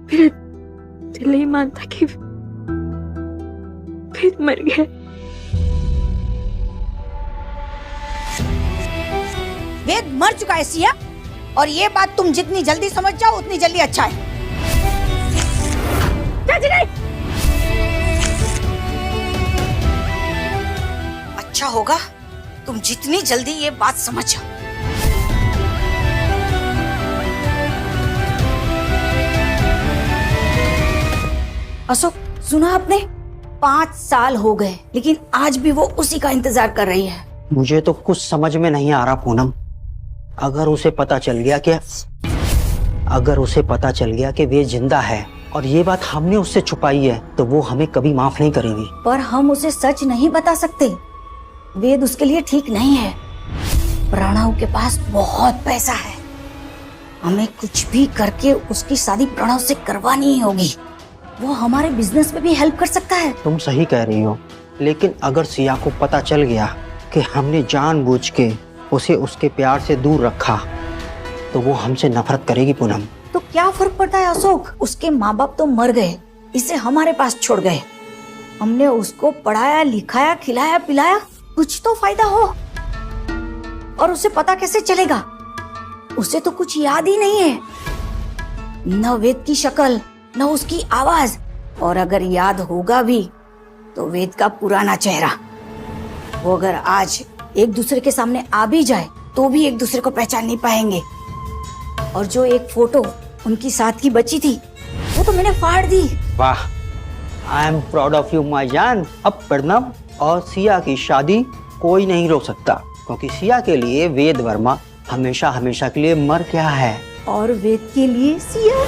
मेरा दिल नहीं मानता कि वेद मर गया। वेद मर चुका है सिया, और ये बात तुम जितनी जल्दी समझ जाओ उतनी जल्दी अच्छा है। अच्छा होगा तुम जितनी जल्दी ये बात समझ जाओ। अशोक, सुना आपने? 5 साल हो गए, लेकिन आज भी वो उसी का इंतजार कर रही है। मुझे तो कुछ समझ में नहीं आ रहा पूनम। अगर उसे पता चल गया कि वे जिंदा है और ये बात हमने उससे छुपाई है, तो वो हमें कभी माफ नहीं करेगी। पर हम उसे सच नहीं बता सकते। वेद उसके लिए ठीक नहीं है। प्रणव के पास बहुत पैसा है, हमें कुछ भी करके उसकी शादी प्रणव से करवानी ही होगी। वो हमारे बिजनेस में भी हेल्प कर सकता है। तुम सही कह रही हो, लेकिन अगर सिया को पता चल गया कि हमने जानबूझ के उसे उसके प्यार से दूर रखा, तो वो हमसे नफरत करेगी पूनम। तो क्या फर्क पड़ता है अशोक? उसके माँ बाप तो मर गए, इसे हमारे पास छोड़ गए। हमने उसको पढ़ाया, लिखाया, खिलाया, पिलाया, कुछ तो फायदा हो। और उसे पता कैसे चलेगा? उसे तो कुछ याद ही नहीं है, न वेद की शक्ल, न उसकी आवाज, और अगर याद होगा भी तो वेद का पुराना चेहरा। वो अगर आज एक दूसरे के सामने आ भी जाए तो भी एक दूसरे को पहचान नहीं पाएंगे। और जो एक फोटो उनकी साथ की बची थी, वो तो मैंने फाड़ दी। वाह, I am proud of you माई जान। अब प्रणव और सिया की शादी कोई नहीं रोक सकता, क्योंकि सिया के लिए वेद वर्मा हमेशा हमेशा के लिए मर गया है, और वेद के लिए सिया।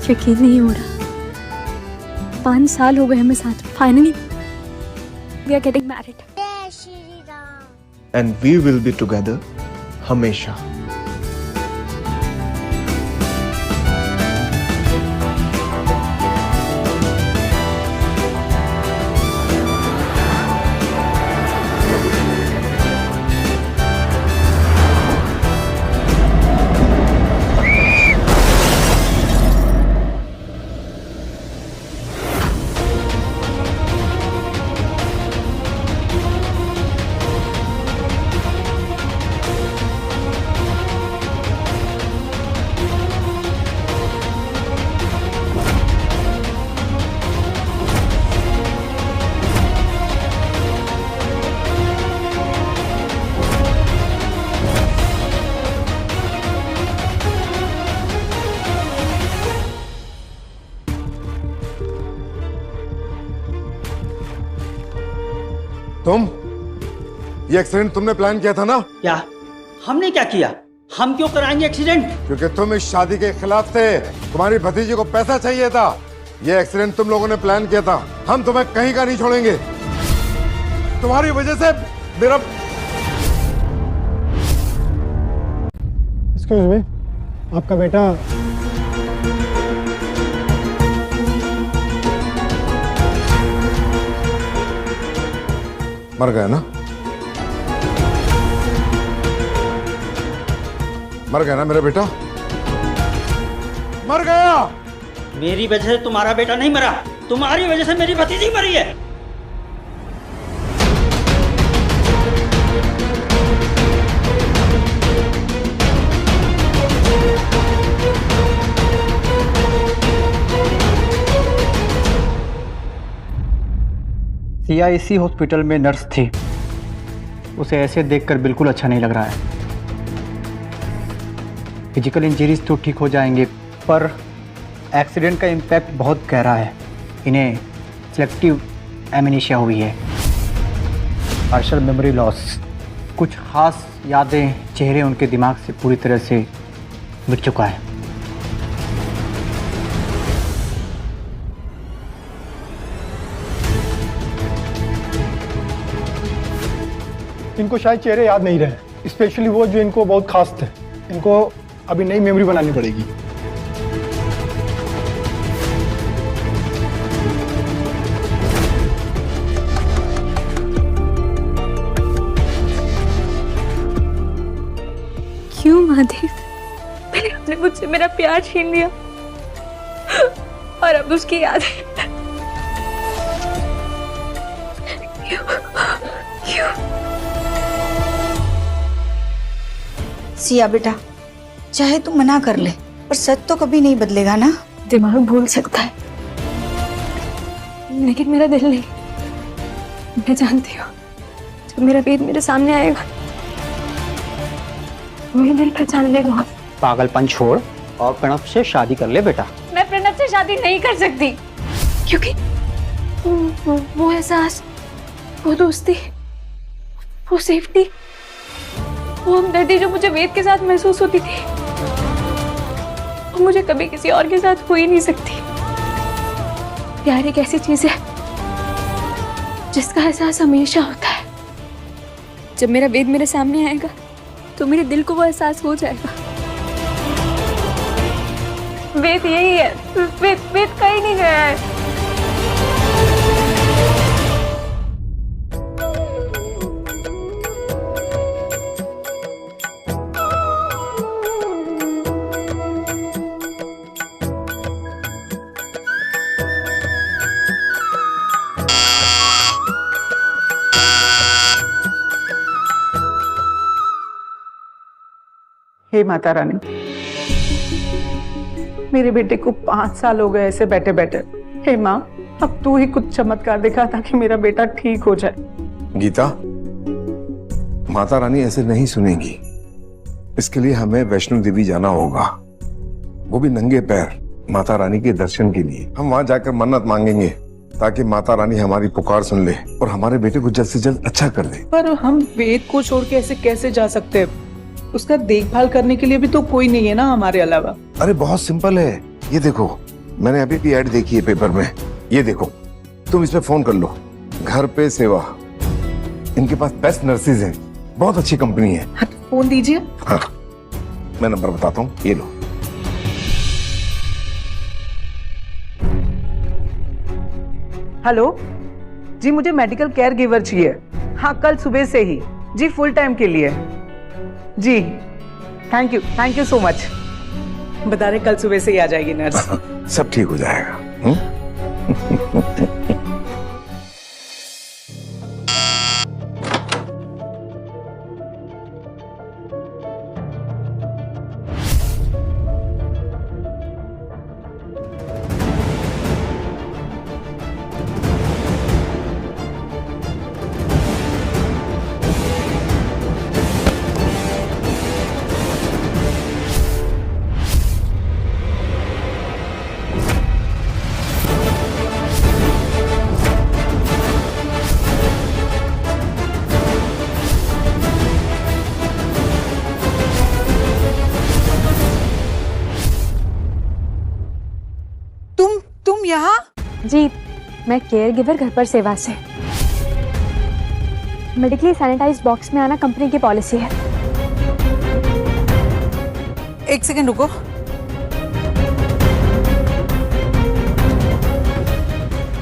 यकीन नहीं हो रहा, 5 साल हो गए हमें साथ। Finally we are getting married. And we will be together हमेशा। तुम ये एक्सीडेंट तुमने प्लान किया था ना? क्या हमने क्या किया? हम क्यों कराएंगे एक्सीडेंट? क्योंकि तुम इस शादी के खिलाफ थे, तुम्हारी भतीजी को पैसा चाहिए था। ये एक्सीडेंट तुम लोगों ने प्लान किया था। हम तुम्हें कहीं का नहीं छोड़ेंगे। तुम्हारी वजह से मेरा एक्सक्यूज मी, आपका बेटा मर गया ना? मर गया ना मेरा बेटा? मर गया। मेरी वजह से तुम्हारा बेटा नहीं मरा, तुम्हारी वजह से मेरी भतीजी मरी है। सिया इसी हॉस्पिटल में नर्स थी। उसे ऐसे देखकर बिल्कुल अच्छा नहीं लग रहा है। फिजिकल इंजरीज तो ठीक हो जाएंगे, पर एक्सीडेंट का इम्पैक्ट बहुत गहरा है। इन्हें सिलेक्टिव एमनेशिया हुई है, पार्शियल मेमोरी लॉस। कुछ खास यादें, चेहरे उनके दिमाग से पूरी तरह से मिट चुका है। इनको शायद चेहरे याद नहीं रहे, स्पेशली वो जो इनको बहुत खास थे। इनको अभी नई मेमोरी बनानी पड़ेगी। महादेव, पहले आपने मुझसे मेरा प्यार छीन लिया और अब उसकी याद है। क्यों? सिया बेटा, चाहे तू मना कर ले, पर सच तो कभी नहीं बदलेगा ना। दिमाग भूल सकता है, लेकिन मेरा दिल नहीं। मैं जानती हूँ, जब मेरा वेद मेरे सामने आएगा, मेरा दिल पहचान लेगा। पागलपन छोड़ और प्रणव से शादी कर ले बेटा। मैं प्रणव से शादी नहीं कर सकती, क्योंकि वो एहसास, वो दोस्ती, वो सेफ्टी, वो हमदर्दी जो मुझे वेद के साथ महसूस होती थी, वो मुझे कभी किसी और के साथ हो ही नहीं सकती। प्यार एक ऐसी चीज है जिसका एहसास हमेशा होता है। जब मेरा वेद मेरे सामने आएगा तो मेरे दिल को वो एहसास हो जाएगा। वेद यही है, वेद कहीं नहीं गया है। हे माता रानी, मेरे बेटे को 5 साल हो गए ऐसे बैठे बैठे। हे माँ, अब तू ही कुछ चमत्कार दिखा ताकि मेरा बेटा ठीक हो जाए। गीता, माता रानी ऐसे नहीं सुनेगी। इसके लिए हमें वैष्णो देवी जाना होगा, वो भी नंगे पैर, माता रानी के दर्शन के लिए। हम वहां जाकर मन्नत मांगेंगे ताकि माता रानी हमारी पुकार सुन ले और हमारे बेटे को जल्द से जल्द अच्छा कर दे। पर हम वेद को छोड़ के ऐसे कैसे जा सकते हैं? उसका देखभाल करने के लिए भी तो कोई नहीं है ना हमारे अलावा। अरे बहुत सिंपल है, ये देखो, मैंने अभी भी ऐड देखी है पेपर में। ये देखो, तुम इस पे फोन कर लो, घर पे सेवा। इनके पास बेस्ट नर्सेज हैं, बहुत अच्छी कंपनी है। हाँ, फोन दीजिए। हाँ, मैं नंबर बताता हूँ, ये लो। हेलो जी, मुझे मेडिकल केयर गिवर चाहिए। हाँ, कल सुबह से ही जी, फुल टाइम के लिए जी। Thank you so much. बता रहे कल सुबह से ही आ जाएगी नर्स। सब ठीक हो जाएगा। तुम यहाँ? जी, मैं केयर गिवर घर पर सेवा से। मेडिकली सैनिटाइज्ड बॉक्स में आना कंपनी की पॉलिसी है। एक सेकंड रुको।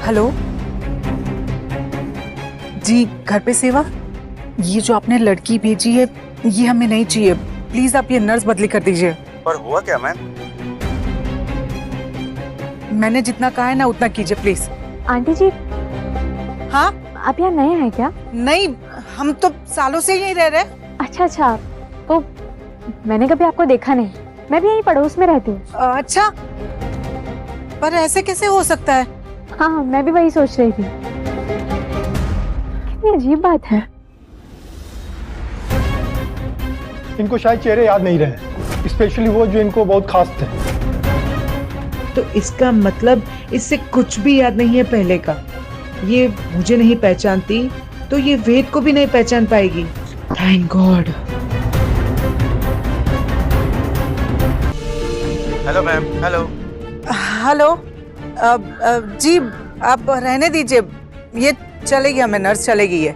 हेलो जी, घर पे सेवा। ये जो आपने लड़की भेजी है, ये हमें नहीं चाहिए। प्लीज आप ये नर्स बदली कर दीजिए। पर हुआ क्या मैम? मैंने जितना कहा है ना उतना कीजिए प्लीज। आंटी जी, हाँ? आप यहाँ नए हैं क्या? नहीं, हम तो सालों से यहीं रह रहे हैं। अच्छा, तो मैंने कभी आपको देखा नहीं। मैं भी यहीं पड़ोस में रहती हूँ। अच्छा, पर ऐसे कैसे हो सकता है? हाँ, मैं भी वही सोच रही थी। कितनी अजीब बात है। इनको शायद चेहरे याद नहीं रहे, स्पेशली वो जो इनको बहुत खास थे। तो इसका मतलब इससे कुछ भी याद नहीं है पहले का। ये मुझे नहीं पहचानती तो ये वेद को भी नहीं पहचान पाएगी। Thank God. Hello ma'am. Hello जी, आप रहने दीजिए, ये चलेगी, हमें नर्स चलेगी ये।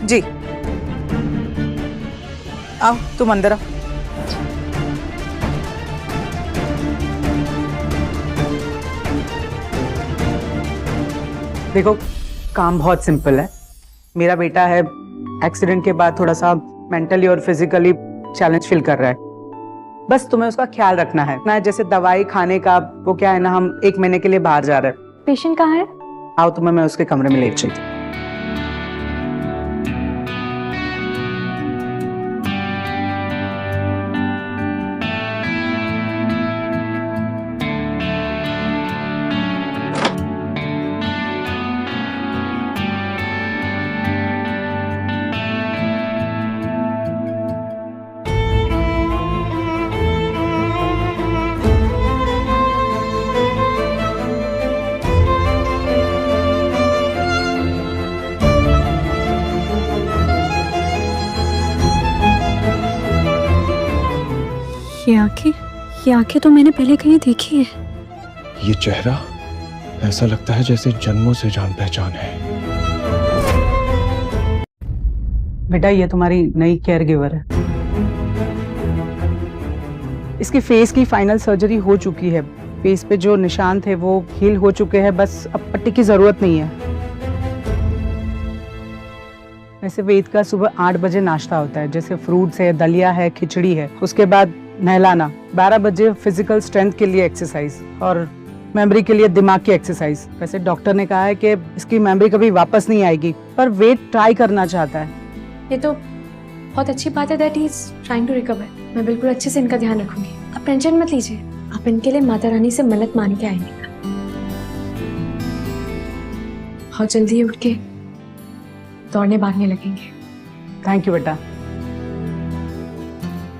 जी आओ, तुम अंदर आओ। देखो, काम बहुत सिंपल है। मेरा बेटा है, एक्सीडेंट के बाद थोड़ा सा मेंटली और फिजिकली चैलेंज फील कर रहा है। बस तुम्हें उसका ख्याल रखना है ना, जैसे दवाई खाने का, वो क्या है ना, हम 1 महीने के लिए बाहर जा रहे हैं। पेशेंट कहाँ है? आओ तुम्हें मैं उसके कमरे में ले चलती हूँ। ये आंखें तो मैंने पहले कहीं देखी है। ये चेहरा ऐसा लगता है जैसे जन्मों से जान पहचान है। बेटा ये तुम्हारी नई केयर गिवर है। इसकी फेस की फाइनल सर्जरी हो चुकी है। फेस पे जो निशान थे वो हील हो चुके हैं, बस अब पट्टी की जरूरत नहीं है। वैसे वेद का सुबह 8 बजे नाश्ता होता है, जैसे फ्रूट्स है, दलिया है, खिचड़ी है। उसके बाद नहलाना, 12 बजे फिजिकल स्ट्रेंथ के लिए एक्सरसाइज और मेमोरी के लिए दिमाग की एक्सरसाइज। वैसे डॉक्टर ने कहा है कि इसकी मेमोरी कभी वापस नहीं आएगी, पर वेद ट्राई करना चाहता है। ये तो बहुत अच्छी बात है that he is trying to recover. मैं बिल्कुल अच्छे से इनका ध्यान रखूंगी, आप टेंशन मत लीजिए। आप इनके लिए माता रानी से मन्नत मान के आएंगे। बहुत जल्दी उठ के दौड़ने भागने लगेंगे। थैंक यू बेटा।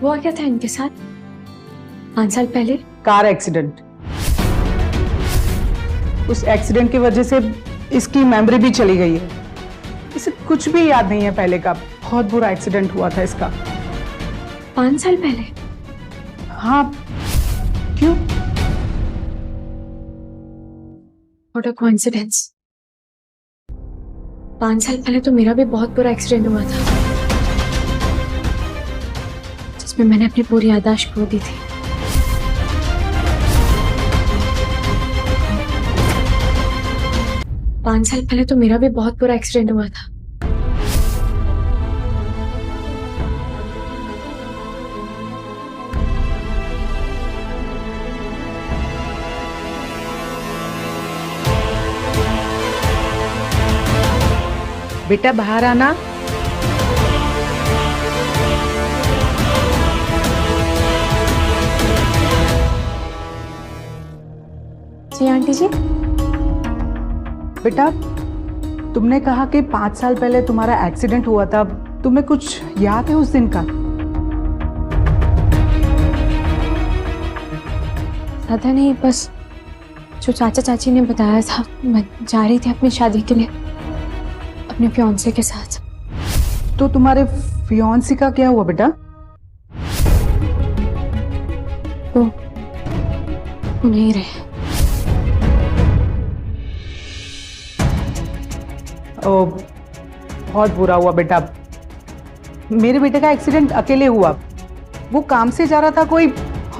वो क्या था इनके साथ 5 साल पहले? Car accident. उस एक्सीडेंट की वजह से इसकी मेमोरी भी चली गई है। इसे कुछ भी याद नहीं है पहले का। बहुत बुरा एक्सीडेंट हुआ था इसका। 5 साल पहले? हाँ, क्यों? What a coincidence. 5 साल पहले तो मेरा भी बहुत बुरा एक्सीडेंट हुआ था, जिसमें मैंने अपनी पूरी याददाश्त खो दी थी। पांच साल पहले तो मेरा भी बहुत बुरा एक्सीडेंट हुआ था। बेटा बाहर आना। जी आंटी जी। बेटा तुमने कहा कि 5 साल पहले तुम्हारा एक्सीडेंट हुआ था, तुम्हें कुछ याद है उस दिन का? ज्यादा नहीं, बस जो चाचा चाची ने बताया था। मैं जा रही थी अपनी शादी के लिए अपने फियांसे के साथ। तो तुम्हारे फियांसे का क्या हुआ बेटा? वो नहीं रहे। ओ, बहुत बुरा हुआ बेटा। मेरे बेटे का एक्सीडेंट अकेले हुआ। वो काम से जा रहा था कोई,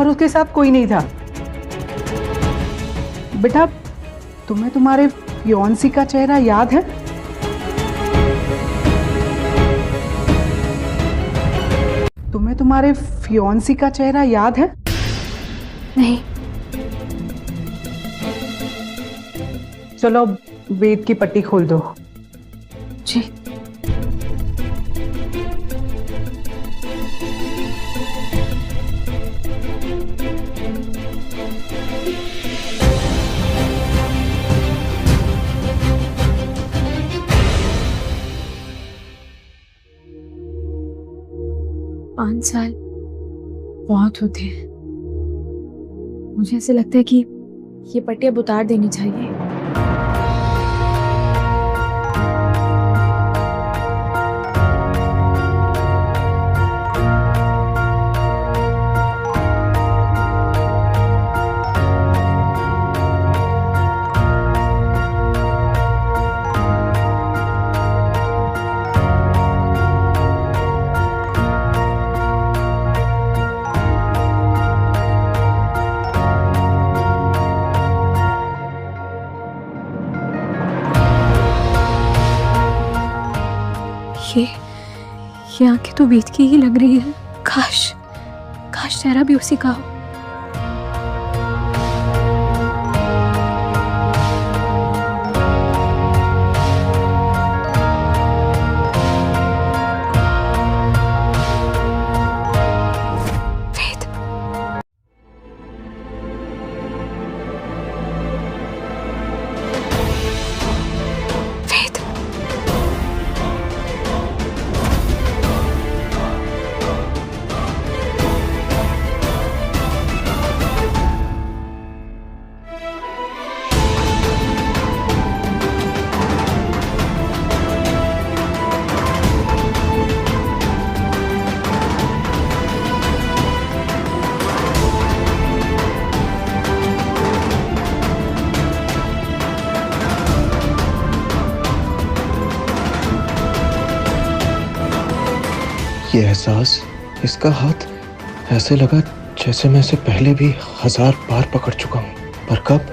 और उसके साथ कोई नहीं था। बेटा तुम्हें तुम्हारे फियांसे का चेहरा याद है? तुम्हें तुम्हारे फियांसे का चेहरा याद है? नहीं। चलो वेद की पट्टी खोल दो। जी। पांच साल बहुत होते हैं। मुझे ऐसे लगता है कि ये पट्टी अब उतार देनी चाहिए। ये आंखें तो वेद की ही लग रही है। काश काश चेहरा भी उसी का हो। वेद, वेद, ये एहसास, इसका हाथ, ऐसे लगा जैसे मैं इसे पहले भी 1000 बार पकड़ चुका हूँ। पर कब?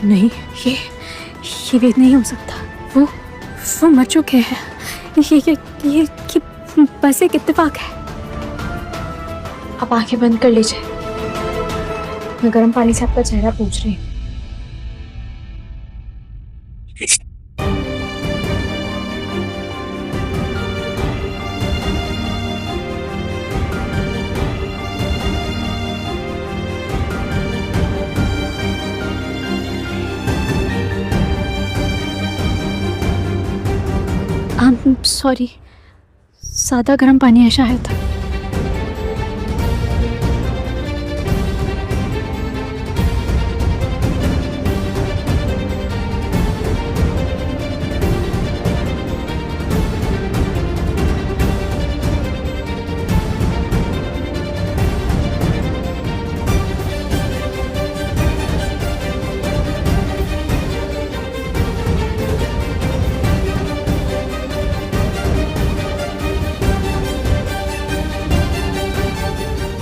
नहीं, ये वेद नहीं हो सकता। वो मर चुके हैं। ये बस एक इत्तेफाक है। आप आंखें बंद कर लीजिए। मैं गर्म पानी से आपका चेहरा पूछ रही हूँ। सॉरी, सादा गर्म पानी है शायद।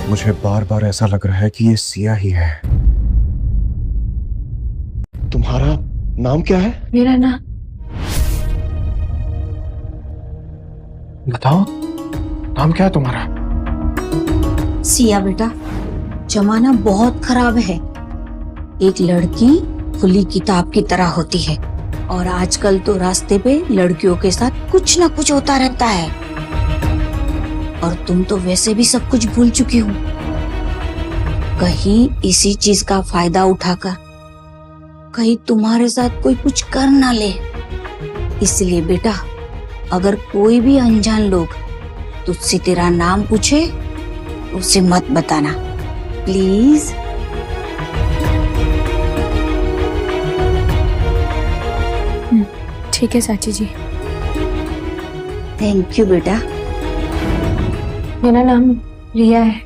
मुझे बार बार ऐसा लग रहा है कि ये सिया ही है। तुम्हारा नाम क्या है? मेरा नाम बताओ, नाम क्या है तुम्हारा? सिया बेटा, जमाना बहुत खराब है। एक लड़की खुली किताब की तरह होती है और आजकल तो रास्ते पे लड़कियों के साथ कुछ ना कुछ होता रहता है। और तुम तो वैसे भी सब कुछ भूल चुकी हो। कहीं इसी चीज का फायदा उठाकर कहीं तुम्हारे साथ कोई कुछ कर ना ले। इसलिए बेटा, अगर कोई भी अनजान लोग तुझसे तेरा नाम पूछे तो उसे मत बताना, प्लीज। ठीक है चाची जी। थैंक यू बेटा। मेरा नाम रिया है।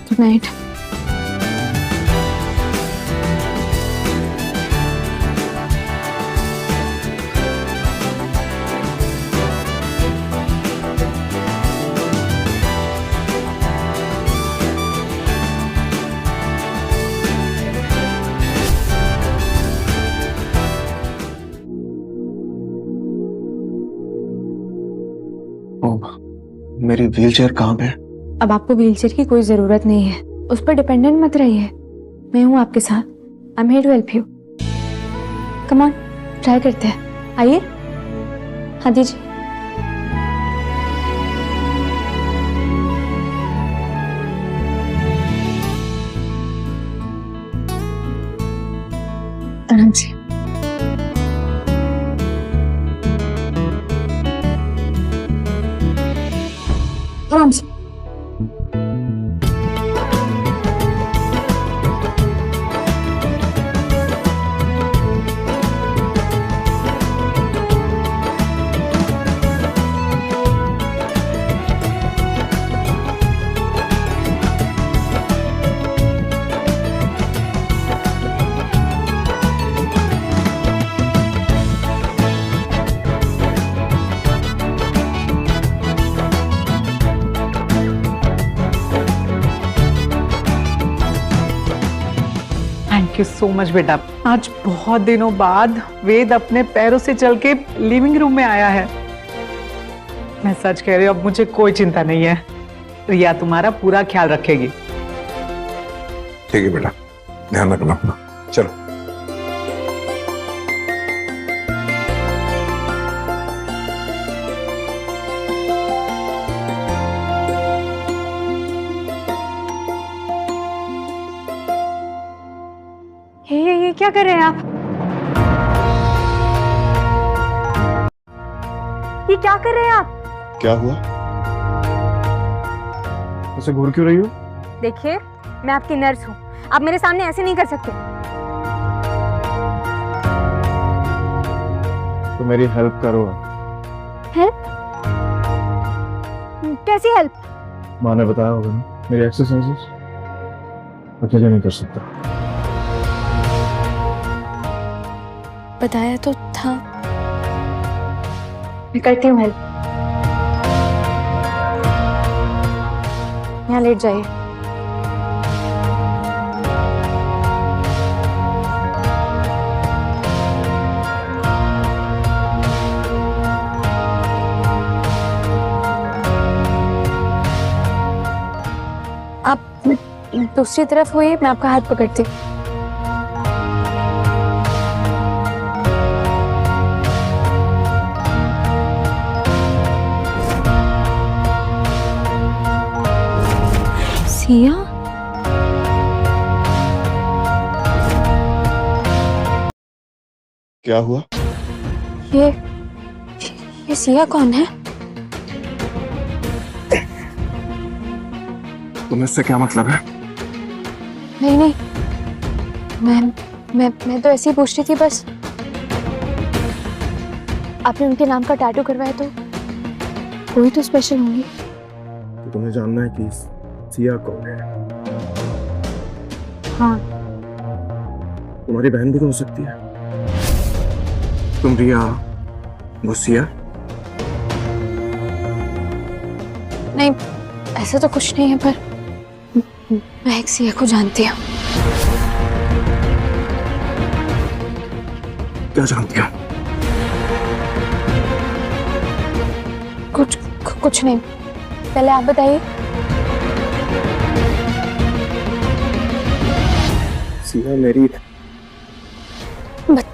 Good night. मेरी व्हीलचेयर कहाँ पे? अब आपको व्हीलचेयर की कोई जरूरत नहीं है। उस पर डिपेंडेंट मत रहिए। मैं हूँ आपके साथ। I am here to help you. Come on, try करते हैं। आइए। हाँ दीजिए। आराम से। आराम से। थैंक यू सो मच बेटा। आज बहुत दिनों बाद वेद अपने पैरों से चल के लिविंग रूम में आया है। मैं सच कह रही हूँ, अब मुझे कोई चिंता नहीं है। रिया तुम्हारा पूरा ख्याल रखेगी। ठीक है बेटा, ध्यान रखना अपना। चलो। ये क्या कर रहे हैं आप? ये क्या कर रहे हैं आप? क्या हुआ? ऐसे घूर क्यों रही हो? देखिए, मैं आपकी नर्स हूँ, आप मेरे सामने ऐसे नहीं कर सकते। तो मेरी हेल्प करो। हेल्प? कैसी हेल्प? माँ ने बताया होगा ना, मेरी एक्सरसाइजेस अकेले नहीं कर सकता। बताया तो था। मैं करती हूँ हेल्प। यहाँ लेट जाइए। आप दूसरी तरफ हुई, मैं आपका हाथ पकड़ती हूँ। सिया? क्या हुआ? ये सिया कौन है? तुम्हें इससे क्या मतलब है? नहीं, मैं तो ऐसे ही पूछ रही थी बस। आपने उनके नाम का टैटू करवाया तो कोई तो स्पेशल होंगी। तो तुम्हें जानना है कि सिया कौन है? हाँ। तुम्हारी बहन भी तो हो सकती है। तुम रिया, वो सिया? नहीं, ऐसा तो कुछ नहीं है, पर मैं एक सिया को जानती हूँ। क्या जानती हो? कुछ नहीं, पहले आप बताइए। सिया मेरी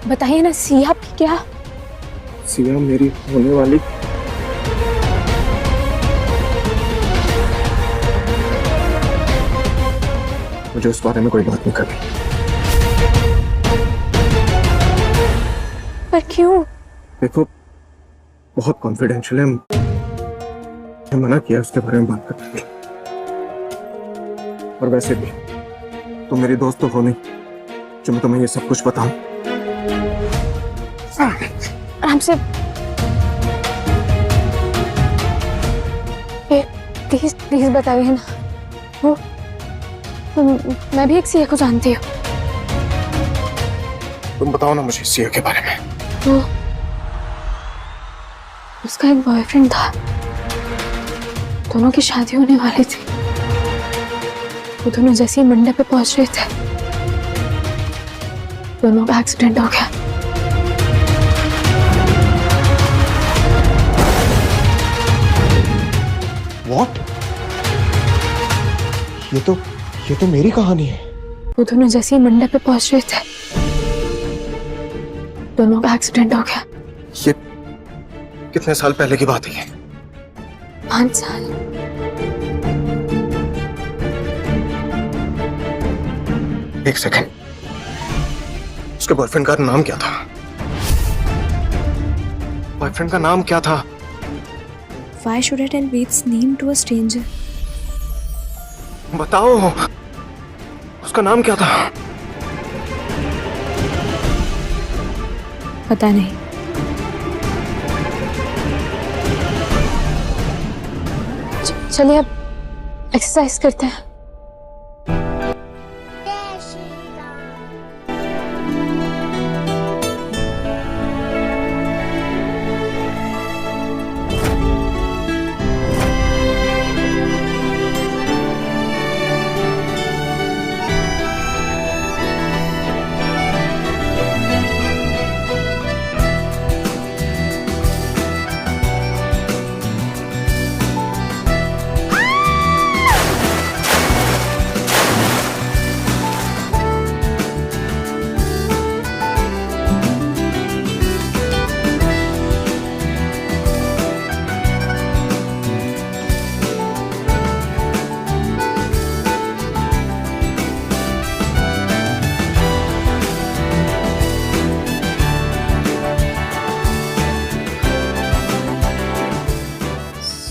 बताइए ना, सिया आपकी क्या? सिया मेरी होने वाली मुझे उस बारे में कोई बात नहीं करनी। पर क्यों? देखो, बहुत कॉन्फिडेंशियल है, मैंने मना किया उसके बारे में बात करने की। और वैसे भी तुम मेरी दोस्त तो हो नहीं जो मैं तुम्हें ये सब कुछ बताऊं। आराम से। प्लीज बताइए ना। वो मैं भी एक सिया को जानती हूँ। तुम बताओ ना मुझे सिया के बारे में। वो उसका एक बॉयफ्रेंड था, दोनों की शादी होने वाली थी। वो दोनों जैसे ही मंडप पे पहुंच रहे थे, दोनों का एक्सीडेंट हो गया। What? ये तो मेरी कहानी है। वो दोनों जैसे ही मंडप पे पहुंच रहे थे, दोनों का एक्सीडेंट हो गया। ये कितने साल पहले की बात है? 5 साल। एक सेकंड, उसके बॉयफ्रेंड का नाम क्या था? बॉयफ्रेंड का नाम क्या था? Why should I tell Ved's name to a stranger? बताओ, उसका नाम क्या था? पता नहीं। चलिए अब एक्सरसाइज करते हैं।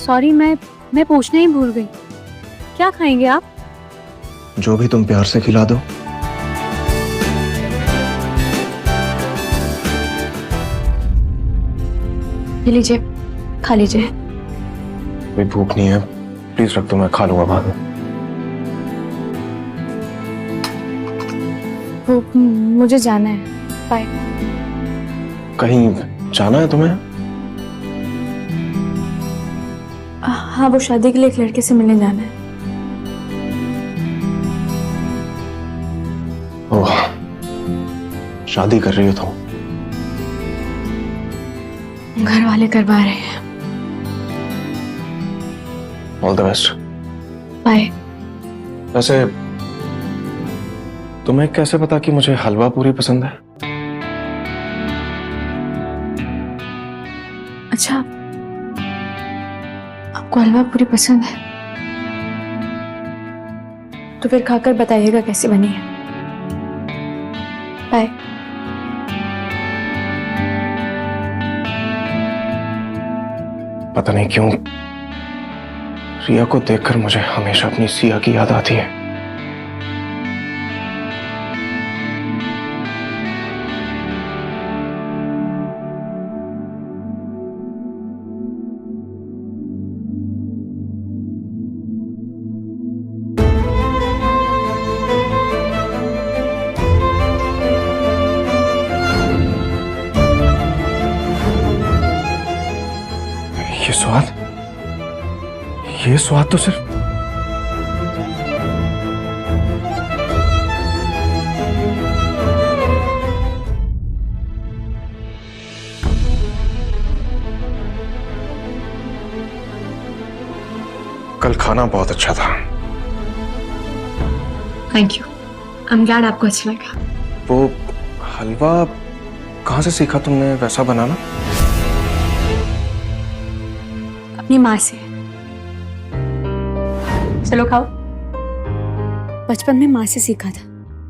सॉरी, मैं पूछना ही भूल गई। क्या खाएंगे आप? जो भी तुम प्यार से खिला दो। ये लीजिए, खा लीजिए। कोई भूख नहीं है, प्लीज रख दो, मैं खा लूंगा बाद में। वो मुझे जाना है, बाय। कहीं जाना है तुम्हें? हाँ, वो शादी के लिए एक लड़के से मिलने जाना है। ओह, शादी कर रही हो तुम? घर वाले करवा रहे हैं। All the best. बाय। वैसे तुम्हें कैसे पता कि मुझे हलवा पूरी पसंद है? अच्छा, आपको हलवा पूरी पसंद है? तो फिर खाकर बताइएगा कैसी बनी है। बाय। पता नहीं क्यों रिया को देखकर मुझे हमेशा अपनी सिया की याद आती है। ये स्वाद तो सिर्फ कल खाना बहुत अच्छा था। Thank you, I am glad आपको अच्छा लगा। वो हलवा कहाँ से सीखा तुमने वैसा बनाना? अपनी माँ से। चलो खाओ। बचपन में माँ से सीखा था,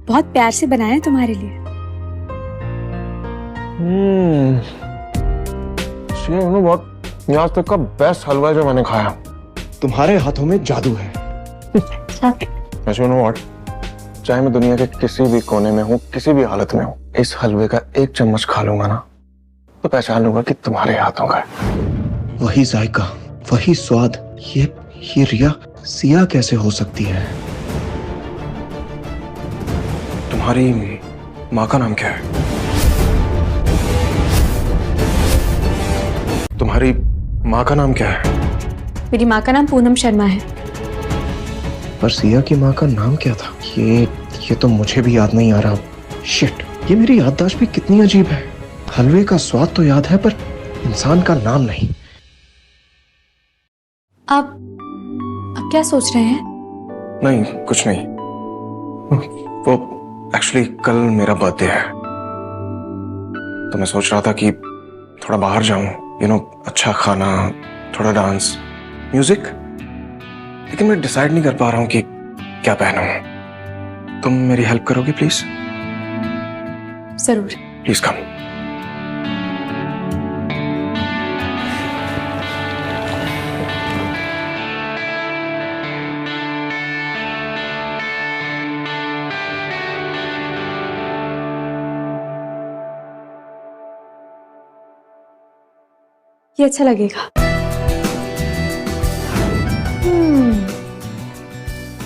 बहुत प्यार से बनाया है तुम्हारे लिए। बहुत आज तक का बेस्ट हलवा जो मैंने खाया। तुम्हारे हाथों में जादू है। चाहे मैं दुनिया के किसी भी कोने में हूँ, किसी भी हालत में हूँ, इस हलवे का एक चम्मच खा लूंगा ना तो पहचान लूंगा कि तुम्हारे हाथों का है। वही जायका, वही स्वाद। ये रिया सिया कैसे हो सकती है? तुम्हारी माँ का नाम क्या है? तुम्हारी माँ का नाम क्या है? मेरी माँ का नाम पूनम शर्मा है। पर सिया की माँ का नाम क्या था? ये तो मुझे भी याद नहीं आ रहा। शिट, ये मेरी याददाश्त भी कितनी अजीब है। हलवे का स्वाद तो याद है पर इंसान का नाम नहीं। आप क्या सोच रहे हैं? नहीं, कुछ नहीं। वो एक्चुअली कल मेरा बर्थडे है तो मैं सोच रहा था कि थोड़ा बाहर जाऊं, अच्छा खाना, थोड़ा डांस, म्यूजिक। लेकिन मैं डिसाइड नहीं कर पा रहा हूं कि क्या पहनूं। तुम मेरी हेल्प करोगे प्लीज? जरूर। Please come. ये अच्छा लगेगा।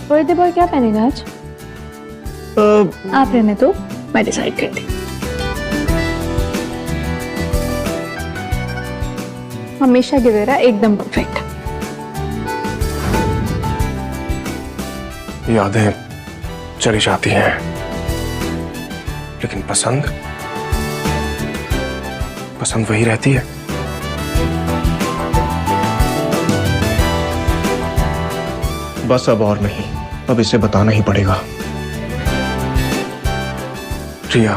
बर्थडे बॉय क्या पहनेगा आज? आप रहने तो मैं डिसाइड करती। हमेशा की तरह एकदम परफेक्ट। यादें चली जाती हैं लेकिन पसंद वही रहती है। बस अब और नहीं, अब इसे बताना ही पड़ेगा। रिया,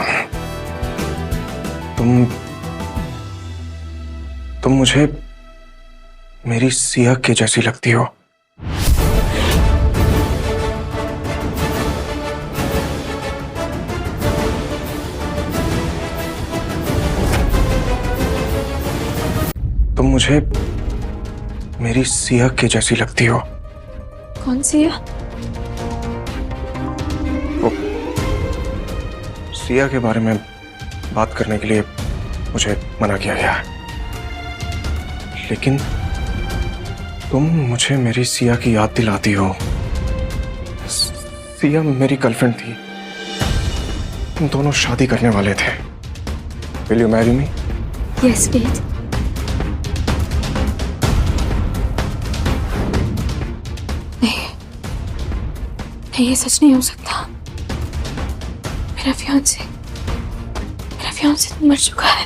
तुम मुझे मेरी सिया के जैसी लगती हो। मेरी सिया के जैसी लगती हो। कौन सी है? वो सिया के बारे में बात करने के लिए मुझे मना किया गया है, लेकिन तुम मुझे मेरी सिया की याद दिलाती हो। सिया मेरी गर्लफ्रेंड थी, तुम दोनों शादी करने वाले थे। Will you marry me? Yes Ved. नहीं, ये सच नहीं हो सकता। मेरा फियांसे मर चुका है।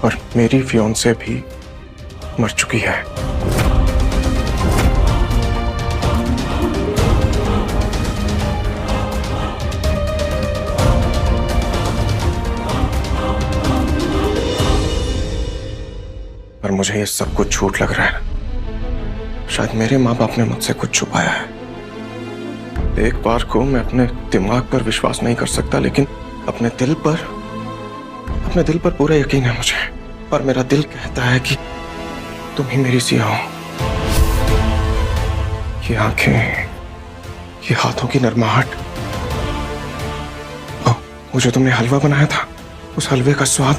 और मेरी फियांसे भी मर चुकी है। पर मुझे ये सब कुछ झूठ लग रहा है। शायद मेरे माँ बाप ने मुझसे कुछ छुपाया है। एक बार को मैं अपने दिमाग पर विश्वास नहीं कर सकता, लेकिन अपने दिल पर पूरा यकीन है मुझे। और मेरा दिल कहता है कि तुम ही मेरी सिया हो। ये आंखें, ये हाथों की नरमाहट, वो जो तुमने हलवा बनाया था, उस हलवे का स्वाद।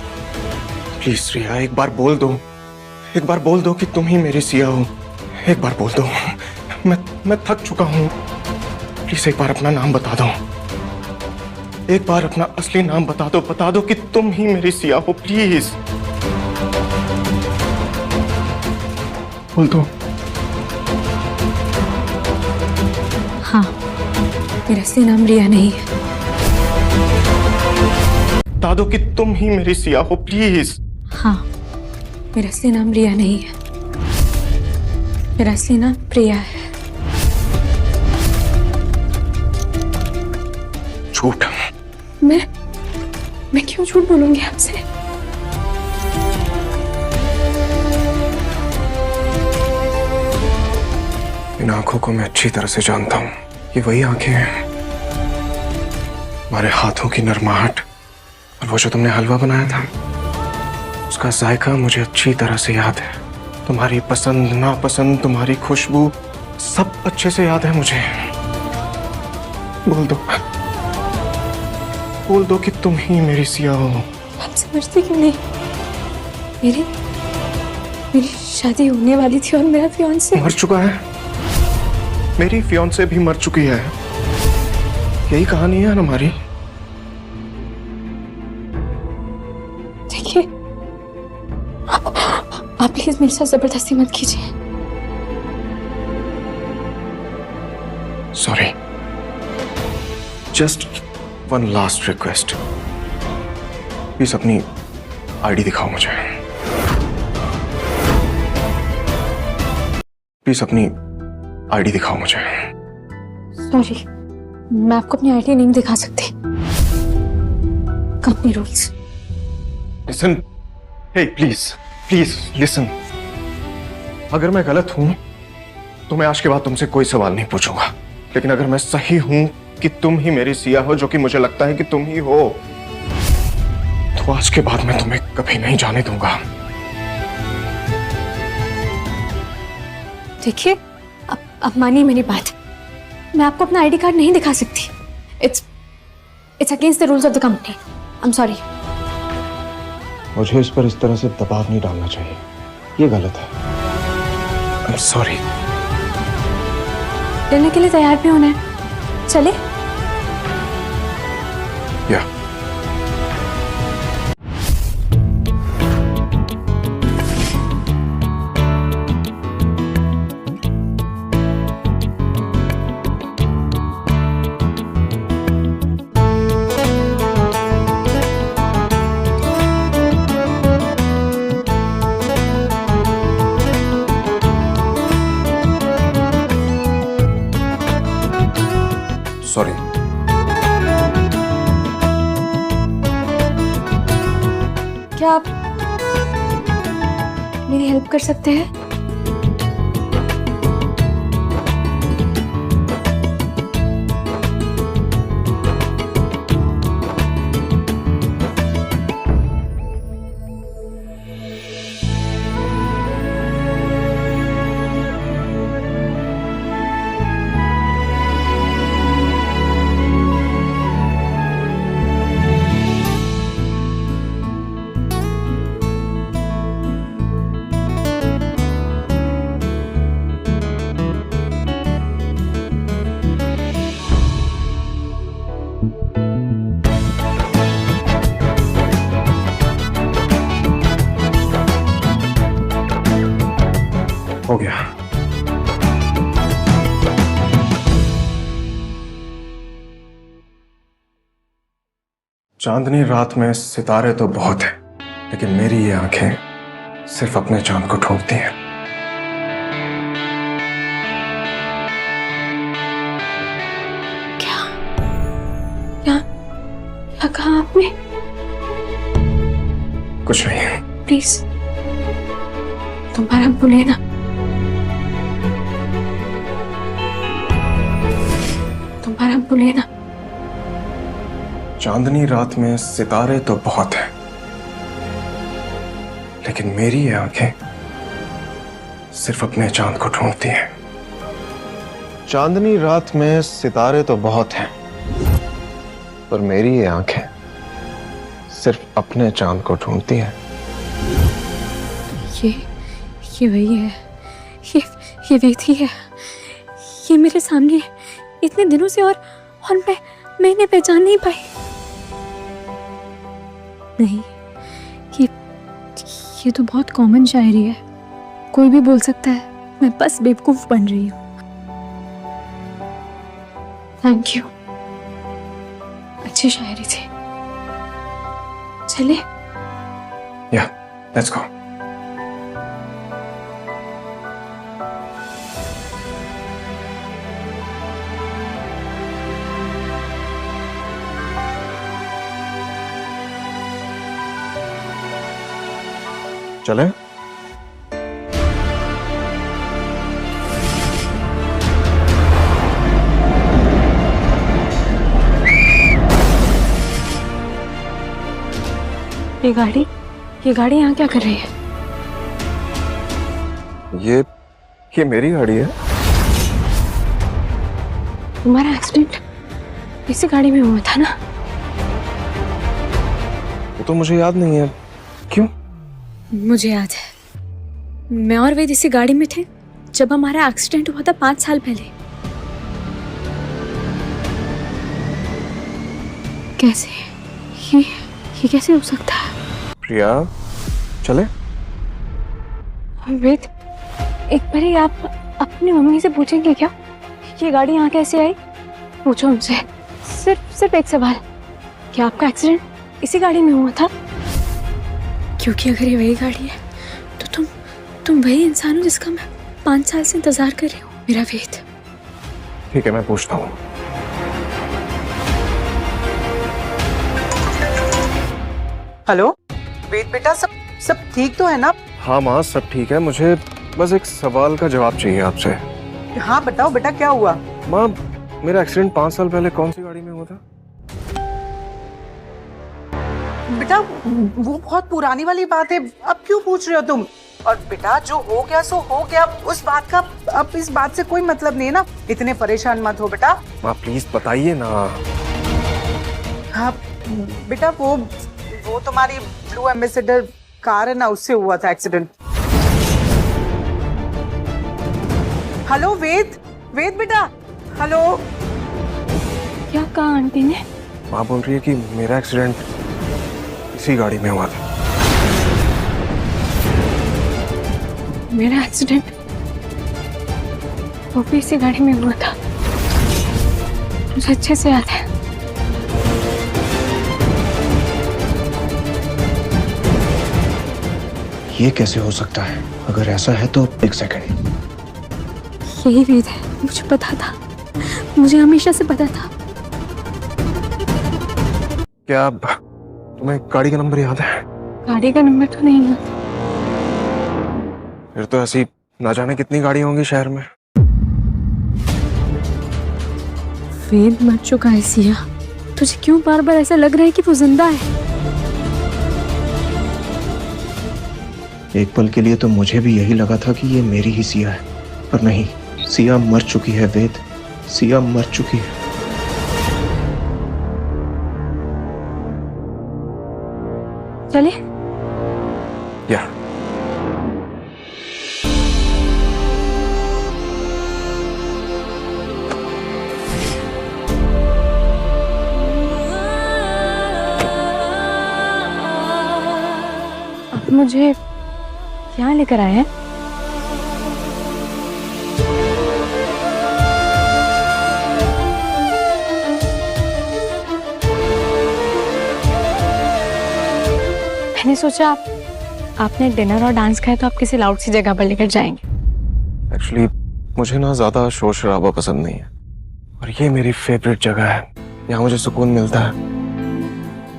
प्लीज रिया, एक बार बोल दो कि तुम ही मेरी सिया हो। एक बार बोल दो। मैं थक चुका हूं। प्लीज एक बार अपना नाम बता दो। एक बार अपना असली नाम बता दो कि तुम ही मेरी सिया हो। प्लीज बोल दो। हाँ, मेरा असली नाम रिया नहीं है। बता दो कि तुम ही मेरी सिया हो। प्लीज। हाँ, मेरा असली नाम रिया नहीं है। मेरा असली नाम प्रिया है। झूठ। मैं क्यों झूठ बोलूंगी आपसे? इन आंखों को मैं अच्छी तरह से जानता हूं। ये वही आंखें हैं, हमारे हाथों की नरमाहट, और वो जो तुमने हलवा बनाया था, उसका जायका मुझे अच्छी तरह से याद है। तुम्हारी पसंद नापसंद, तुम्हारी खुशबू, सब अच्छे से याद है मुझे। बोल दो कि तुम ही मेरी सिया हो। आप समझते क्यों नहीं? मेरी शादी होने वाली थी और मेरा फियांसे मर चुका है। मेरी फियांसे भी मर चुकी है। यही कहानी है हमारी। देखिए, आप प्लीज मेरे साथ जबरदस्ती मत कीजिए। Sorry. Just one last request. Please अपनी आईडी दिखाओ मुझे। प्लीज अपनी आईडी दिखाओ मुझे। सॉरी, मैं आपको अपनी आईडी नहीं दिखा सकती। Company rules. Listen, hey please listen. अगर मैं गलत हूं तो मैं आज के बाद तुमसे कोई सवाल नहीं पूछूंगा, लेकिन अगर मैं सही हूं कि तुम ही मेरी सिया हो, जो कि मुझे लगता है कि तुम ही हो, तो आज के बाद मैं तुम्हें कभी नहीं जाने दूंगा। देखिए, अब मानिए मेरी बात। मैं आपको अपना आईडी कार्ड नहीं दिखा सकती। It's against the rules of the company. I am sorry. मुझे इस पर इस तरह से दबाव नहीं डालना चाहिए, ये गलत है। I am sorry. लेने के लिए तैयार भी होना है। चले? या सॉरी। क्या आप मेरी हेल्प कर सकते हैं? चांदनी रात में सितारे तो बहुत हैं, लेकिन मेरी ये आंखें सिर्फ अपने चांद को ढूंढती हैं। क्या क्या क्या कहा आपने? कुछ नहीं। प्लीज दोबारा बोलिए ना। दोबारा बोलिए ना। चांदनी रात में सितारे तो बहुत हैं, लेकिन मेरी ये आंखें सिर्फ अपने चांद को ढूंढती हैं। चांदनी रात में सितारे तो बहुत हैं, पर मेरी ये आंखें सिर्फ अपने चांद को ढूंढती हैं। ये वही है, ये वेद ही है। ये मेरे सामने है इतने दिनों से, और मैं इन्हें पहचान नहीं पाई। नहीं, ये तो बहुत कॉमन शायरी है, कोई भी बोल सकता है। मैं बस बेवकूफ बन रही हूँ। थैंक यू, अच्छी शायरी थी। चले? या, लेट्स गो। चले? ये गाड़ी यहाँ क्या कर रही है? ये मेरी गाड़ी है। तुम्हारा एक्सीडेंट इसी गाड़ी में हुआ था ना? वो तो मुझे याद नहीं है। क्यों? मुझे याद है, मैं और वेद इसी गाड़ी में थे जब हमारा एक्सीडेंट हुआ था 5 साल पहले। कैसे ये कैसे हो सकता है? प्रिया, चले? वेद, एक बार ही आप अपनी मम्मी से पूछेंगे क्या ये गाड़ी यहाँ कैसे आई? पूछो उनसे, सिर्फ एक सवाल, क्या आपका एक्सीडेंट इसी गाड़ी में हुआ था? क्योंकि अगर ये वही गाड़ी है तो तुम वही इंसान हो जिसका मैं 5 साल से इंतजार कर रही हूँ, मेरा वेद। ठीक है, मैं पूछता हूँ। हेलो वेद बेटा, सब ठीक तो है ना? हाँ माँ, सब ठीक है। मुझे बस एक सवाल का जवाब चाहिए आपसे। हाँ बताओ बेटा, क्या हुआ? माँ, मेरा एक्सीडेंट 5 साल पहले कौन सी गाड़ी में हुआ था? बेटा वो बहुत पुरानी वाली बात है, अब क्यों पूछ रहे हो तुम? और बेटा जो हो गया सो हो गया, उस बात का अब इस बात से कोई मतलब नहीं है ना, इतने परेशान मत हो बेटा। माँ प्लीज बताइए ना। हाँ बेटा, वो तुम्हारी ब्लू एम्बेसडर कार है ना, उससे हुआ था एक्सीडेंट। हेलो वेद बेटा, हेलो। क्या कहा आंटी ने? माँ बोल रही है कि मेरा एक्सीडेंट इसी गाड़ी में हुआ था। मेरा एक्सीडेंट वो भी इसी गाड़ी में हुआ था, मुझे अच्छे से याद है। ये कैसे हो सकता है? अगर ऐसा है तो एक सेकंड। यही वेद है, मुझे पता था, मुझे हमेशा से पता था। क्या तुम्हें गाड़ी का नंबर याद है? गाड़ी का नंबर तो नहीं याद। फिर तो ऐसी ना जाने कितनी गाड़ी होंगी शहर में। वेद मर चुका है सिया, तुझे क्यों बार बार ऐसा लग रहा है कि वो जिंदा है? एक पल के लिए तो मुझे भी यही लगा था कि ये मेरी ही सिया है, पर नहीं, सिया मर चुकी है वेद, सिया मर चुकी है। चले? या आप मुझे यहाँ लेकर आए हैं? सोचा आपने डिनर और डांस खाया तो आप किसी लाउड सी जगह पर लेकर जाएंगे। एक्चुअली मुझे ना ज्यादा शोर शराबा पसंद नहीं है, और ये मेरी फेवरेट जगह है। यहाँ मुझे सुकून मिलता है।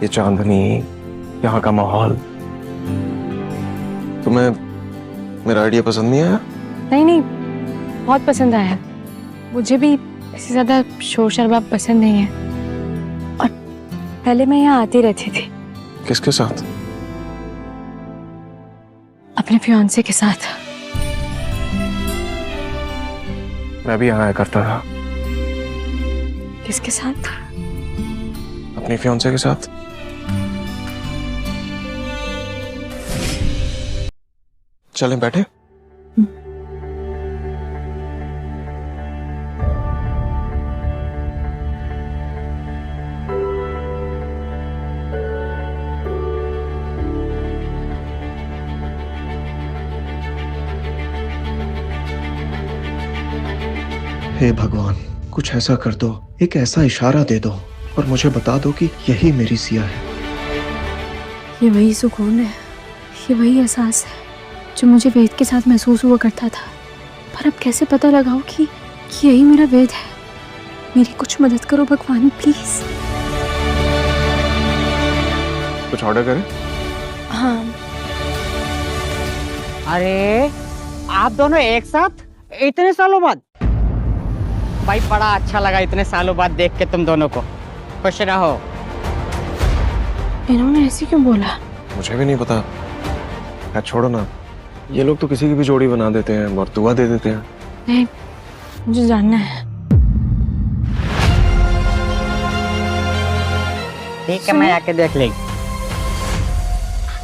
ये चांदनी, यहाँ का माहौल। तुम्हें मेरा आइडिया पसंद नहीं आया? नहीं, बहुत पसंद आया। मुझे भी इससे ज्यादा शोर शराबा पसंद नहीं है, और पहले मैं यहाँ आती रहती थी। किसके साथ? अपने फियांसे के साथ। मैं भी यहाँ आया करता था। किसके साथ? अपनी फियांसे के साथ। चलें बैठे? हे भगवान, कुछ ऐसा कर दो, एक ऐसा इशारा दे दो और मुझे बता दो कि यही मेरी सिया है। ये वही सुकून है, ये वही एहसास है जो मुझे वेद के साथ महसूस हुआ करता था। पर अब कैसे पता लगाऊं कि यही मेरा वेद है। मेरी कुछ मदद करो भगवान, प्लीज। कुछ ऑर्डर करें? हाँ। अरे आप दोनों एक साथ इतने सालों बाद? भाई बड़ा अच्छा लगा इतने सालों बाद देख के तुम दोनों को। खुश रहो। इन्होंने ऐसे क्यों बोला? मुझे भी नहीं पता। यार छोड़ो ना, ये लोग तो किसी की भी जोड़ी बना देते हैं और दुआ दे देते हैं। नहीं, मुझे जानना है। ठीक है, मैं आके देख लेगी।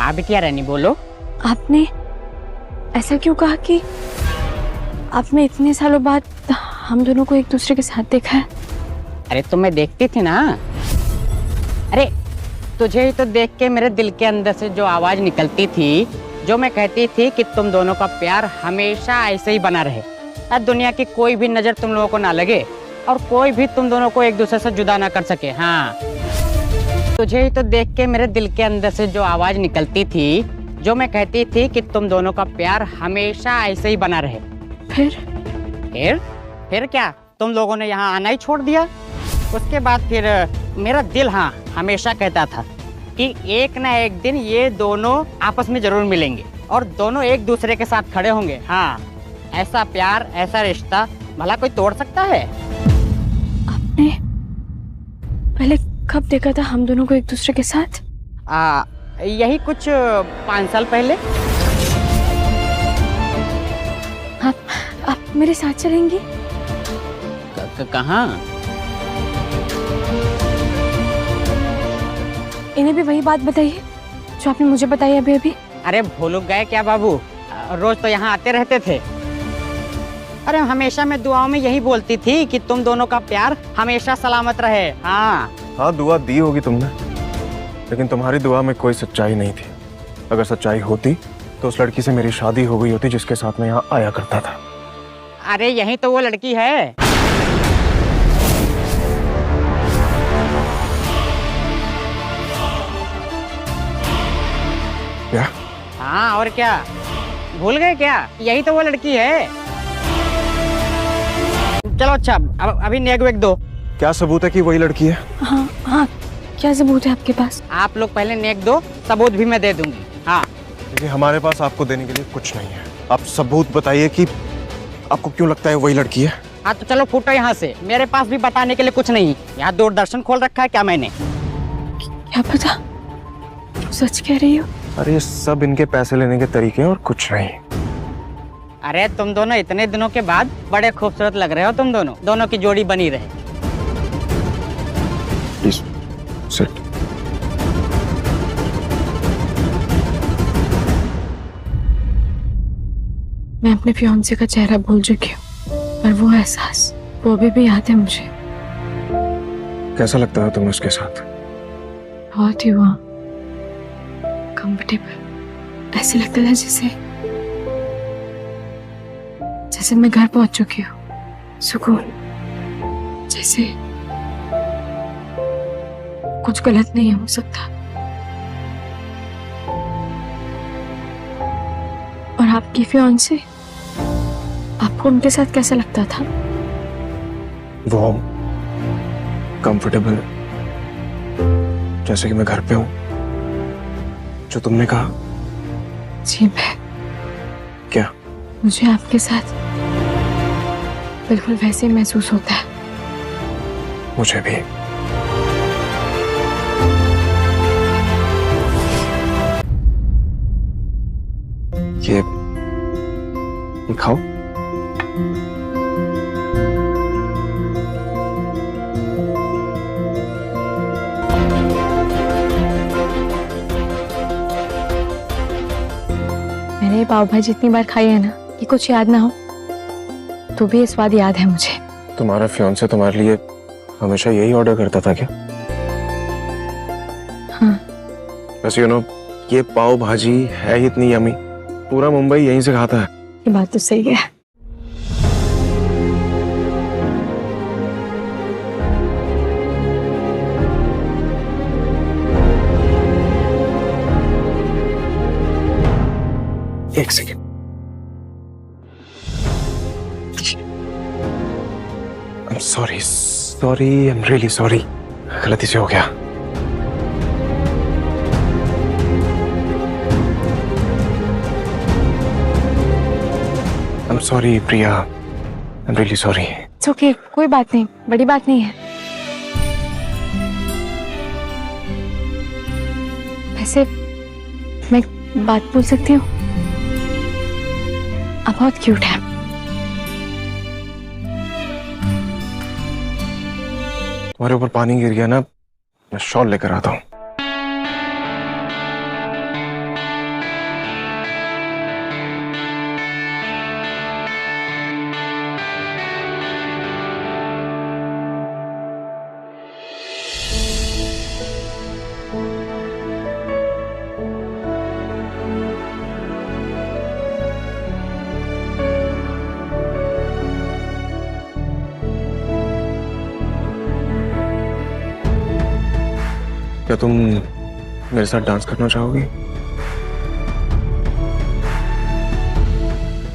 आप क्या रानी बोलो। आपने ऐसा क्यों कहा कि आपने इतने सालों बाद हम दोनों को एक दूसरे के साथ देखा है? अरे तुम्हें देखती थी ना। अरे तुझे ही तो देख के मेरे दिल के अंदर से जो आवाज निकलती थी, जो मैं कहती थी कि तुम दोनों का प्यार हमेशा ऐसे ही बना रहे, और दुनिया की कोई भी नजर तुम लोगों को ना लगे, और कोई भी तुम दोनों को एक दूसरे से जुदा ना कर सके। हाँ, तुझे ही तो देख के मेरे दिल के अंदर से जो आवाज निकलती थी, जो मैं कहती थी कि तुम दोनों का प्यार हमेशा ऐसे ही बना रहे। फिर क्या, तुम लोगों ने यहाँ आना ही छोड़ दिया। उसके बाद फिर मेरा दिल हाँ हमेशा कहता था कि एक ना एक दिन ये दोनों आपस में जरूर मिलेंगे और दोनों एक दूसरे के साथ खड़े होंगे। हाँ, ऐसा प्यार, ऐसा रिश्ता भला कोई तोड़ सकता है? आपने पहले कब देखा था हम दोनों को एक दूसरे के साथ? यही कुछ 5 साल पहले। आप मेरे साथ चलेंगी? कहाँ? इन्हें भी वही बात बताइए जो आपने मुझे बताई अभी अभी। अरे भूल गए क्या बाबू, रोज तो यहाँ आते रहते थे। अरे हमेशा मैं दुआओं में यही बोलती थी कि तुम दोनों का प्यार हमेशा सलामत रहे। हाँ, दुआ दी होगी तुमने, लेकिन तुम्हारी दुआ में कोई सच्चाई नहीं थी। अगर सच्चाई होती तो उस लड़की से मेरी शादी हो गई होती जिसके साथ मैं यहाँ आया करता था। अरे यही तो वो लड़की है। क्या? हाँ, और क्या, भूल गए क्या? यही तो वो लड़की है। चलो अच्छा, अब अभी नेक वेक दो। क्या सबूत है कि वही लड़की है? हाँ, क्या सबूत है आपके पास? आप लोग पहले नेक दो, सबूत भी मैं दे दूंगी। हाँ, देखिए हमारे पास आपको देने के लिए कुछ नहीं है। आप सबूत बताइए कि आपको क्यों लगता है वही लड़की है। हाँ तो चलो फूटो यहाँ से, मेरे पास भी बताने के लिए कुछ नहीं। यहाँ दूरदर्शन खोल रखा है क्या मैंने? क्या पता, सच कह रही हो? अरे सब इनके पैसे लेने के तरीके हैं और कुछ नहीं। अरे तुम दोनों इतने दिनों के बाद बड़े खूबसूरत लग रहे हो। तुम दोनों की जोड़ी बनी रहे। Please sit. मैं अपने फियांसे का चेहरा भूल चुकी हूँ, पर वो एहसास वो अभी भी याद है मुझे। कैसा लगता है तुम्हें उसके साथ? बहुत ही हुआ कंफर्टेबल। ऐसे लगता था जैसे मैं घर पहुंच चुकी हूँ। सुकून, जैसे कुछ गलत नहीं हो सकता। आपकी फियांसे, आपको उनके साथ कैसा लगता था? वार्म, कंफर्टेबल, जैसे कि मैं घर पे हूं, जो तुमने कहा। जी मैं, क्या? मुझे आपके साथ बिल्कुल वैसे ही महसूस होता है। मुझे भी। ये खाओ। मैंने ये पाव भाजी इतनी बार खाई है ना कि कुछ याद ना हो, तो भी ये स्वाद याद है मुझे। तुम्हारा फियांसे तुम्हारे लिए हमेशा यही ऑर्डर करता था क्या? हाँ। वैसे ये पाव भाजी है ही इतनी यमी, पूरा मुंबई यहीं से खाता है। ये बात तो सही है। एक second. I'm sorry, I'm really sorry. गलती से हो गया। I'm sorry, Priya. I'm really sorry. It's okay, कोई बात नहीं, बड़ी बात नहीं है। वैसे मैं एक बात पूछ सकती हूँ? आप बहुत क्यूट है। तुम्हारे ऊपर पानी गिर गया ना, मैं शॉल लेकर आता हूँ। क्या तुम मेरे साथ डांस करना चाहोगी?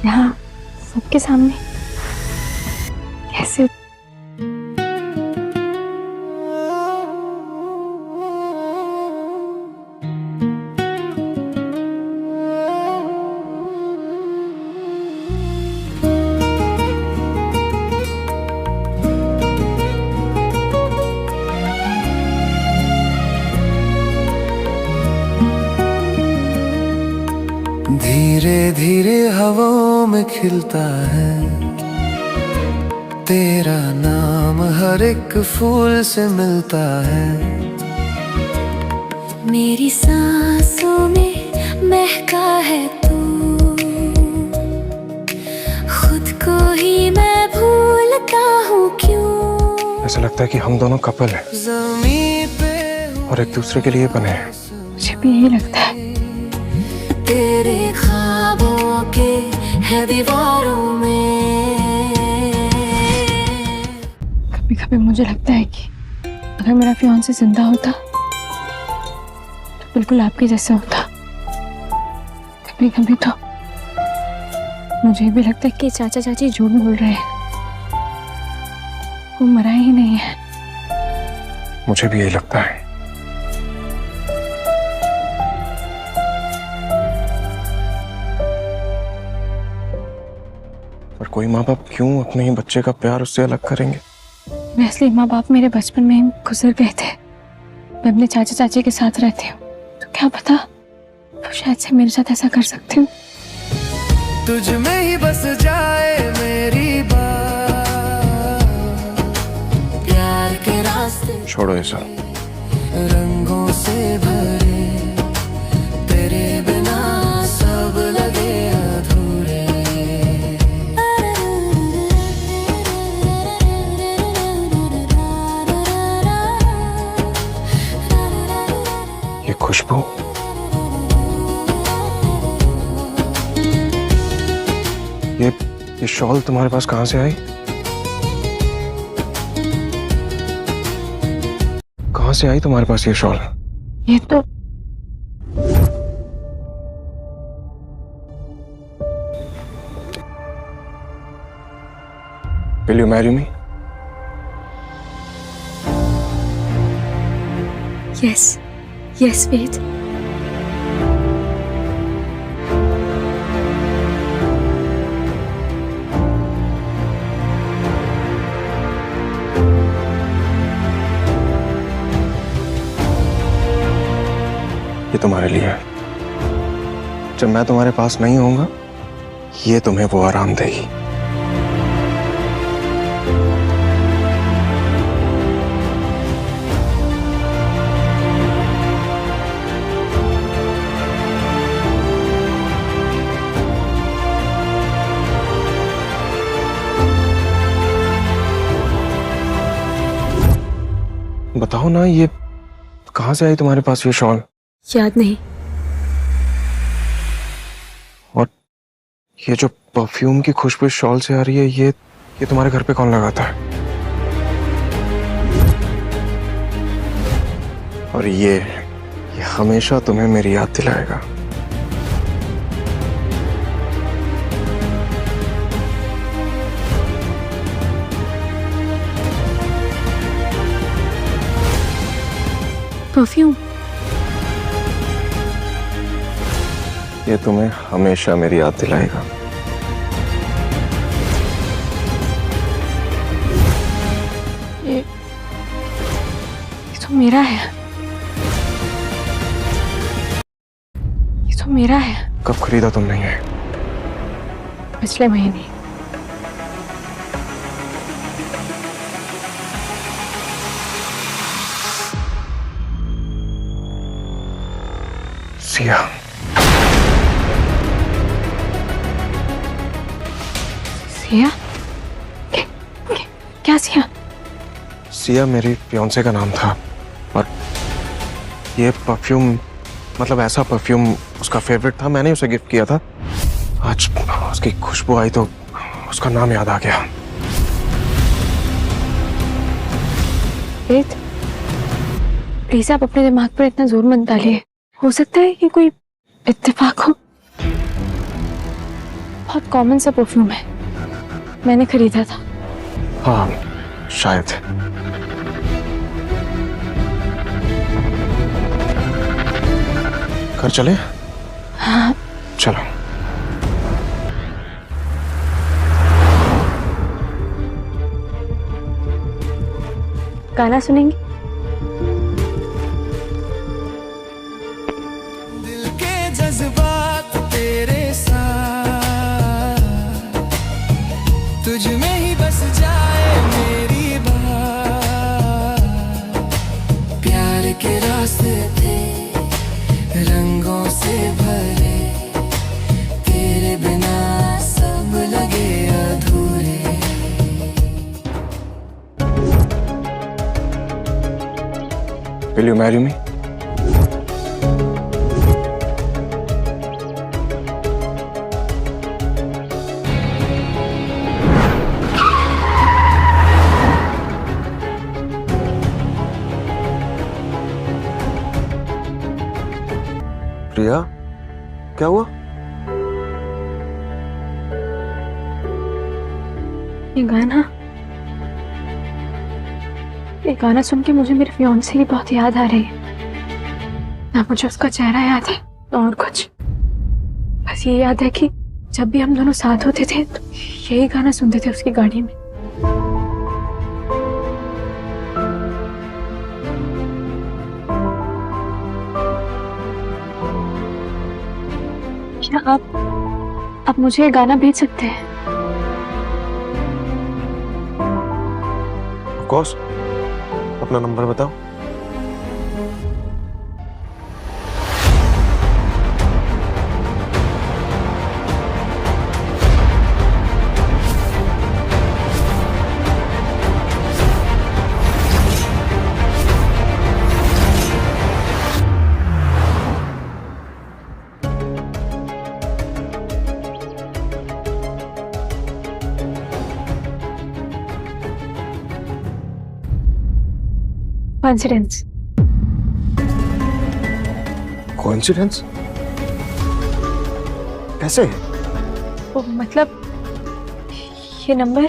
यहाँ सबके सामने कैसे? धीरे धीरे हवाओं में खिलता है तेरा नाम, हर एक फूल से मिलता है। मेरी सांसों में महका है तू, खुद को ही मैं भूलता हूँ क्यों। ऐसा लगता है कि हम दोनों कपल हैं ज़मीन पे और एक दूसरे के लिए बने हैं। मुझे भी यही लगता है। तेरे ख्वाबों के है दीवारों में। कभी कभी मुझे लगता है कि अगर मेरा फियांसे जिंदा होता तो बिल्कुल आपके जैसा होता। कभी कभी तो मुझे भी लगता है कि चाचा चाची झूठ बोल रहे हैं, वो मरा ही नहीं है। मुझे भी यही लगता है। पर कोई माँ बाप क्यों अपने ही बच्चे का प्यार उससे अलग करेंगे? वैसे माँ बाप मेरे बचपन में ही गुजर गए थे। मैं अपने चाचा चाची के साथ रहती हूँ, तो क्या पता वो शायद से मेरे साथ ऐसा कर सकती हूँ। तुझ में ही बस जाए मेरी बात, प्यार के रास्ते छोड़ो ये सब। रंगों से भरे, तेरे बिना सब लगे अधूरे। ये खुशबू, ये शॉल तुम्हारे पास कहाँ से आई? कहाँ से आई तुम्हारे पास ये शॉल? ये तो Will you marry me? Yes yes Ved. ये तुम्हारे लिए है। जब मैं तुम्हारे पास नहीं होऊंगा, ये तुम्हें वो आराम देगी। बताओ ना, ये कहाँ से आई तुम्हारे पास ये शॉल? याद नहीं। और ये जो परफ्यूम की खुशबू शॉल से आ रही है, ये तुम्हारे घर पे कौन लगाता है? और ये हमेशा तुम्हें मेरी याद दिलाएगा। परफ्यूम? ये तुम्हें हमेशा मेरी याद दिलाएगा। ये तो मेरा है। ये तो मेरा है। कब खरीदा तुमने ये? पिछले महीने। सिया। सिया? क्या सिया? सिया मेरी फियांसे का नाम था, और ये परफ्यूम, मतलब ऐसा परफ्यूम उसका फेवरेट था। मैंने उसे गिफ्ट किया था। आज उसकी खुशबू आई तो उसका नाम याद आ गया। वेद, प्लीज आप अपने दिमाग पर इतना जोर मत डालिए। हो सकता है कि कोई इत्तेफाक हो। बहुत कॉमन सा परफ्यूम है, मैंने खरीदा था। हाँ, शायद। घर चले? हाँ चलो। गाना सुनेंगे? जज्बात तेरे साथ, तुझ में ही बस जाए मेरी बात। प्यार के रास्ते रंगों से भरे, तेरे बिना सब लगे अधूरे। Will you marry me? प्रिया, क्या हुआ? ये गाना सुन के मुझे मेरे फियांसे की बहुत याद आ रही है। ना मुझे उसका चेहरा याद है, ना और कुछ। बस ये याद है कि जब भी हम दोनों साथ होते थे तो यही गाना सुनते थे उसकी गाड़ी में। क्या आप मुझे ये गाना भेज सकते हैं? Of course. अपना नंबर बताओ। कोइंसिडेंस। कोइंसिडेंस? कैसे? वो मतलब ये नंबर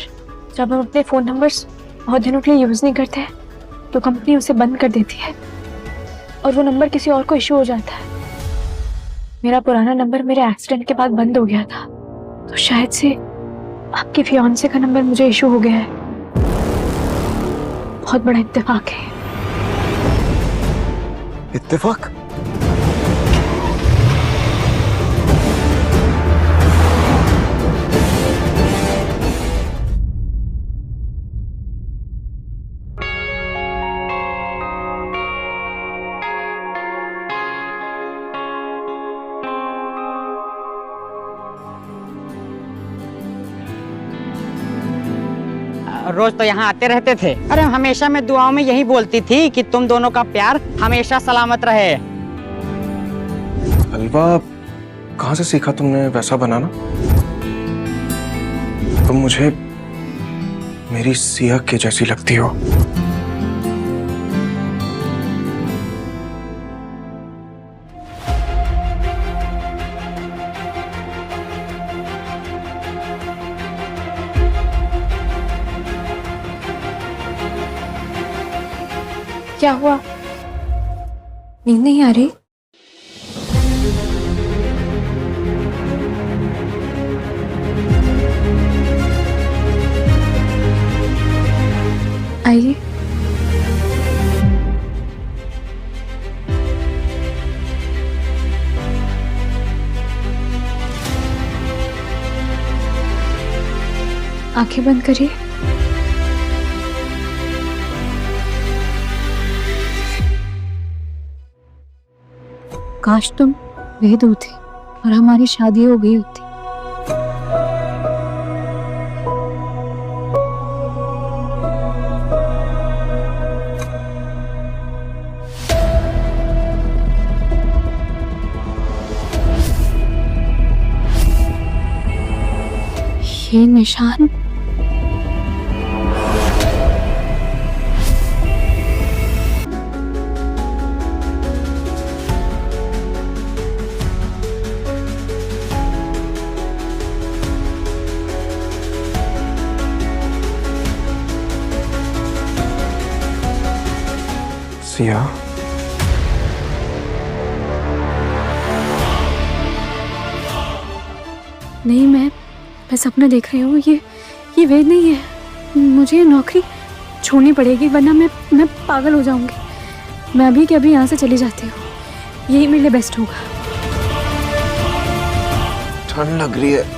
जब हम अपने फ़ोन नंबर्स बहुत दिनों के लिए यूज़ नहीं करते हैं तो कंपनी उसे बंद कर देती है और वो नंबर किसी और को इशू हो जाता है। मेरा पुराना नंबर मेरे एक्सीडेंट के बाद बंद हो गया था, तो शायद से आपके फियांसे का नंबर मुझे इशू हो गया है। बहुत बड़ा इत्तेफाक है। इत्तेफाक? रोज तो यहाँ आते रहते थे। अरे हमेशा मैं दुआओं में यही बोलती थी कि तुम दोनों का प्यार हमेशा सलामत रहे। हलवा कहाँ से सीखा तुमने वैसा बनाना? तुम मुझे मेरी सिया के जैसी लगती हो। क्या हुआ? नींद नहीं आ रही? आइए। आंखें बंद करिए। काश तुम वेद होते और हमारी शादी हो गई होती। ये निशान सिया, नहीं, मैं सपना देख रही हूँ। ये वेद नहीं है। मुझे ये नौकरी छोड़नी पड़ेगी वरना मैं पागल हो जाऊंगी। मैं अभी के अभी यहाँ से चली जाती हूँ, यही मेरे लिए बेस्ट होगा। ठंड लग रही है।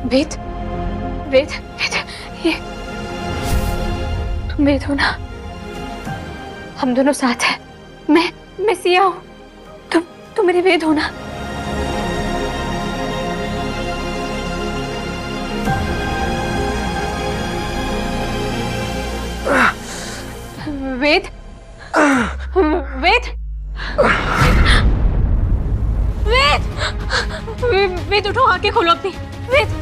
वेद, वेद, वेद, ये तुम वेद हो ना? हम दोनों साथ हैं। मैं सिया हूँ, तुम मेरे वेद हो ना? वेद, वेद, वेद, वेद उठो, आंखें खोलो अपनी। वेद,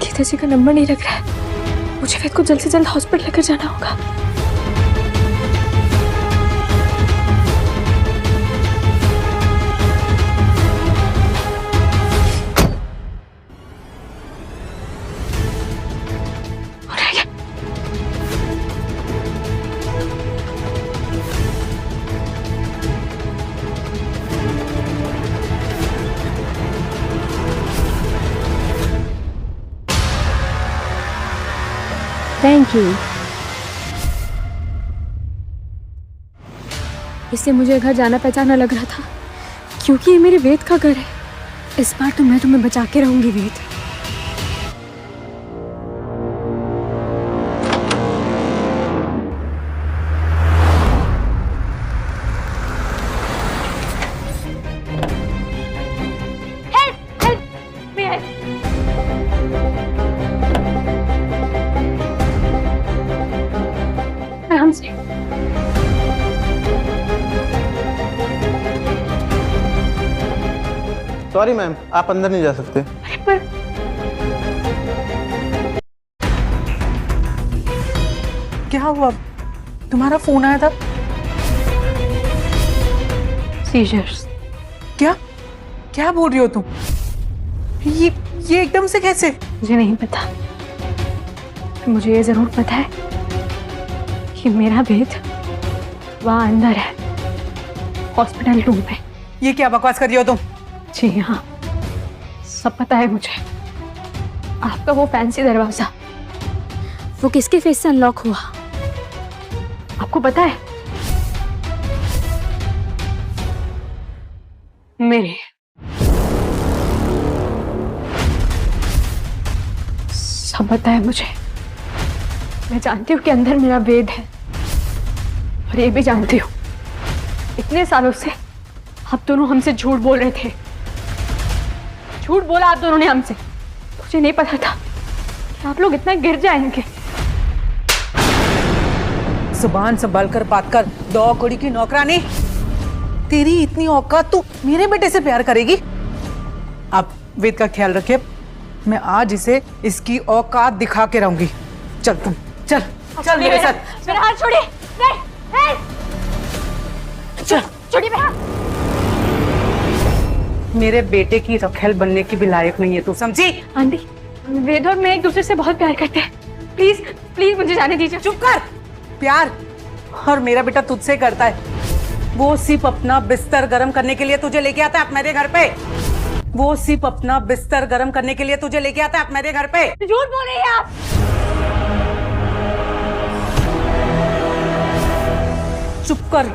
गीता जी का नंबर नहीं लग रहा है। मुझे वेद को जल्द से जल्द हॉस्पिटल लेकर जाना होगा। Thank you. इससे मुझे घर जाना पहचाना लग रहा था, क्योंकि ये मेरे वेद का घर है। इस बार तो मैं तुम्हें बचा के रहूंगी वेद। सॉरी मैम, आप अंदर नहीं जा सकते। पर क्या हुआ? तुम्हारा फोन आया था? सीजर्स। क्या क्या बोल रही हो तुम? ये एकदम से कैसे? मुझे नहीं पता, मुझे ये जरूर पता है कि मेरा भेद वहां अंदर है, हॉस्पिटल रूम में। ये क्या बकवास कर रही हो तुम? जी हाँ, सब पता है मुझे। आपका वो फैंसी दरवाजा, वो किसके फेस से अनलॉक हुआ आपको पता है? मेरे। सब पता है मुझे। मैं जानती हूँ कि अंदर मेरा वेद है, और ये भी जानती हूँ इतने सालों से आप दोनों हमसे झूठ बोल रहे थे। झूठ बोला आप दोनों ने हमसे। मुझे नहीं पता था कि आप लोग इतना गिर जाएंगे। जुबान संभाल कर बात कर, दो कौड़ी की नौकरानी। तेरी इतनी औकात, तू मेरे बेटे से प्यार करेगी? आप वेद का ख्याल रखिए, मैं आज इसे इसकी औकात दिखा के रहूंगी। चल तुम, चल चल मेरे साथ। मेरा हाथ छोड़िए। नहीं, चल छोड़िए मेरा। मेरे बेटे की रखेल बनने की भी लायक नहीं है तू, समझी? आंटी, वेद और मैं एक दूसरे से बहुत प्यार करते हैं। प्लीज प्लीज मुझे जाने दीजिए। चुप कर। प्यार और मेरा बेटा तुझसे करता है। वो सिर्फ अपना बिस्तर गर्म करने के लिए तुझे लेके आता है मेरे घर पे। वो सिर्फ अपना बिस्तर गर्म करने के लिए तुझे लेके आता है मेरे घर पे। झूठ बोल रही हैं आप। चुप कर,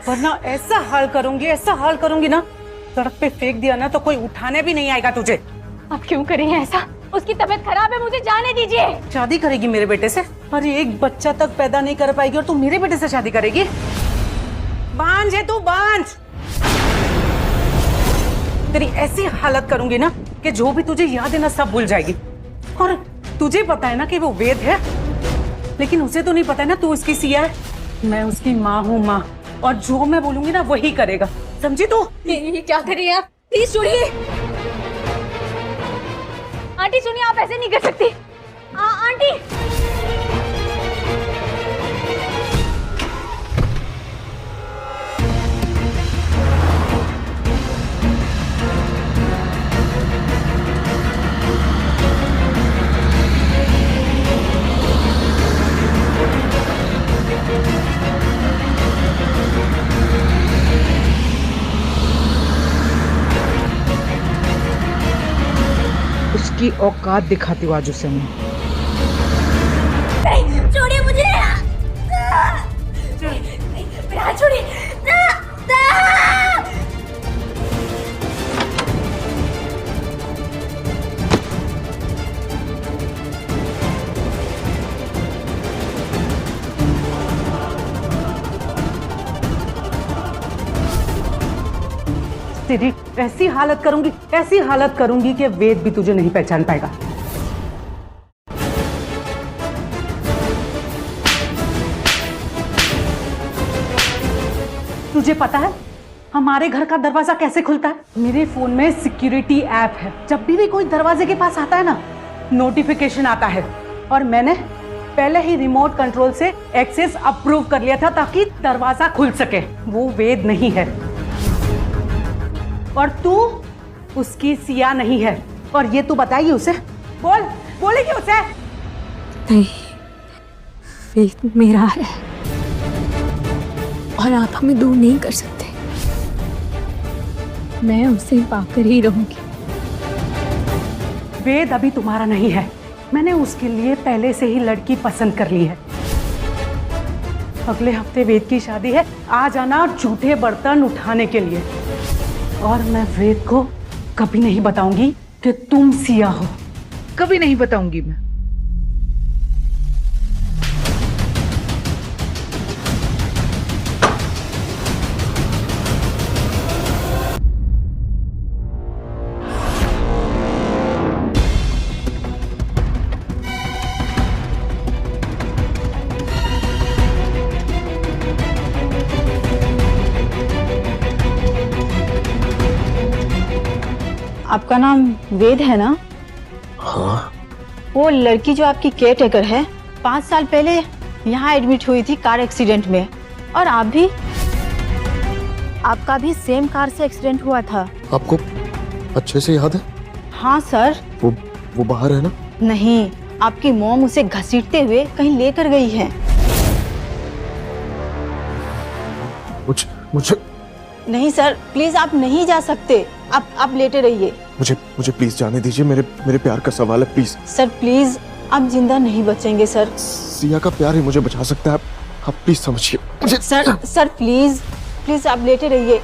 वरना ऐसा हाल करूंगी ना, सड़क पे फेंक दिया ना तो कोई उठाने भी नहीं आएगा तुझे। आप क्यों करेंगे ऐसा? उसकी तबीयत खराब है, मुझे जाने दीजिए। शादी करेगी मेरे बेटे से? अरे एक बच्चा तक पैदा नहीं कर पाएगी और तू मेरे बेटे से शादी करेगी? बांझ है तू, बांझ। तेरी ऐसी हालत करूंगी ना कि जो भी तुझे याद है ना सब भूल जाएगी। और तुझे पता है ना कि वो वेद है, लेकिन उसे तो नहीं पता है ना तू उसकी सिया है। मैं उसकी माँ हूँ, माँ, और जो मैं बोलूंगी ना वही करेगा, समझी तू? ये क्या कर रही हैं आप? प्लीज छोड़िए। आंटी सुनिए, आप ऐसे नहीं कर सकती। आंटी। उसकी औकात दिखाती हूँ आज उसे मैं। छोड़िए मुझे। मेरा छोड़िए। तेरी ऐसी हालत करूंगी कि वेद भी तुझे नहीं पहचान पाएगा। तुझे पता है हमारे घर का दरवाजा कैसे खुलता है? मेरे फोन में सिक्योरिटी ऐप है। जब भी कोई दरवाजे के पास आता है ना, नोटिफिकेशन आता है, और मैंने पहले ही रिमोट कंट्रोल से एक्सेस अप्रूव कर लिया था ताकि दरवाजा खुल सके। वो वेद नहीं है और तू उसकी सिया नहीं है। और ये तू बताइए उसे, बोलेगी उसे? नहीं, वेद मेरा है और आप हमें दूर नहीं कर सकते। मैं उसे पाकर ही रहूंगी। वेद अभी तुम्हारा नहीं है। मैंने उसके लिए पहले से ही लड़की पसंद कर ली है। अगले हफ्ते वेद की शादी है, आ जाना झूठे बर्तन उठाने के लिए। और मैं वेद को कभी नहीं बताऊंगी कि तुम सिया हो। कभी नहीं बताऊंगी मैं। आपका नाम वेद है ना? हाँ। वो लड़की जो आपकी केयर टेकर है 5 साल पहले यहाँ एडमिट हुई थी कार एक्सीडेंट में, और आप भी, आपका भी सेम कार से एक्सीडेंट हुआ था। आपको अच्छे से याद है? हाँ सर। वो बाहर है ना? नहीं, आपकी मॉम उसे घसीटते हुए कहीं लेकर गई है। मुझे नहीं सर, प्लीज आप नहीं जा सकते। आप लेटे रहिए। मुझे प्लीज जाने दीजिए, मेरे प्यार का सवाल है, प्लीज। सर प्लीज, आप जिंदा नहीं बचेंगे सर। सिया का प्यार ही मुझे बचा सकता है, आप प्लीज समझिए। सर प्लीज आप लेटे रहिए।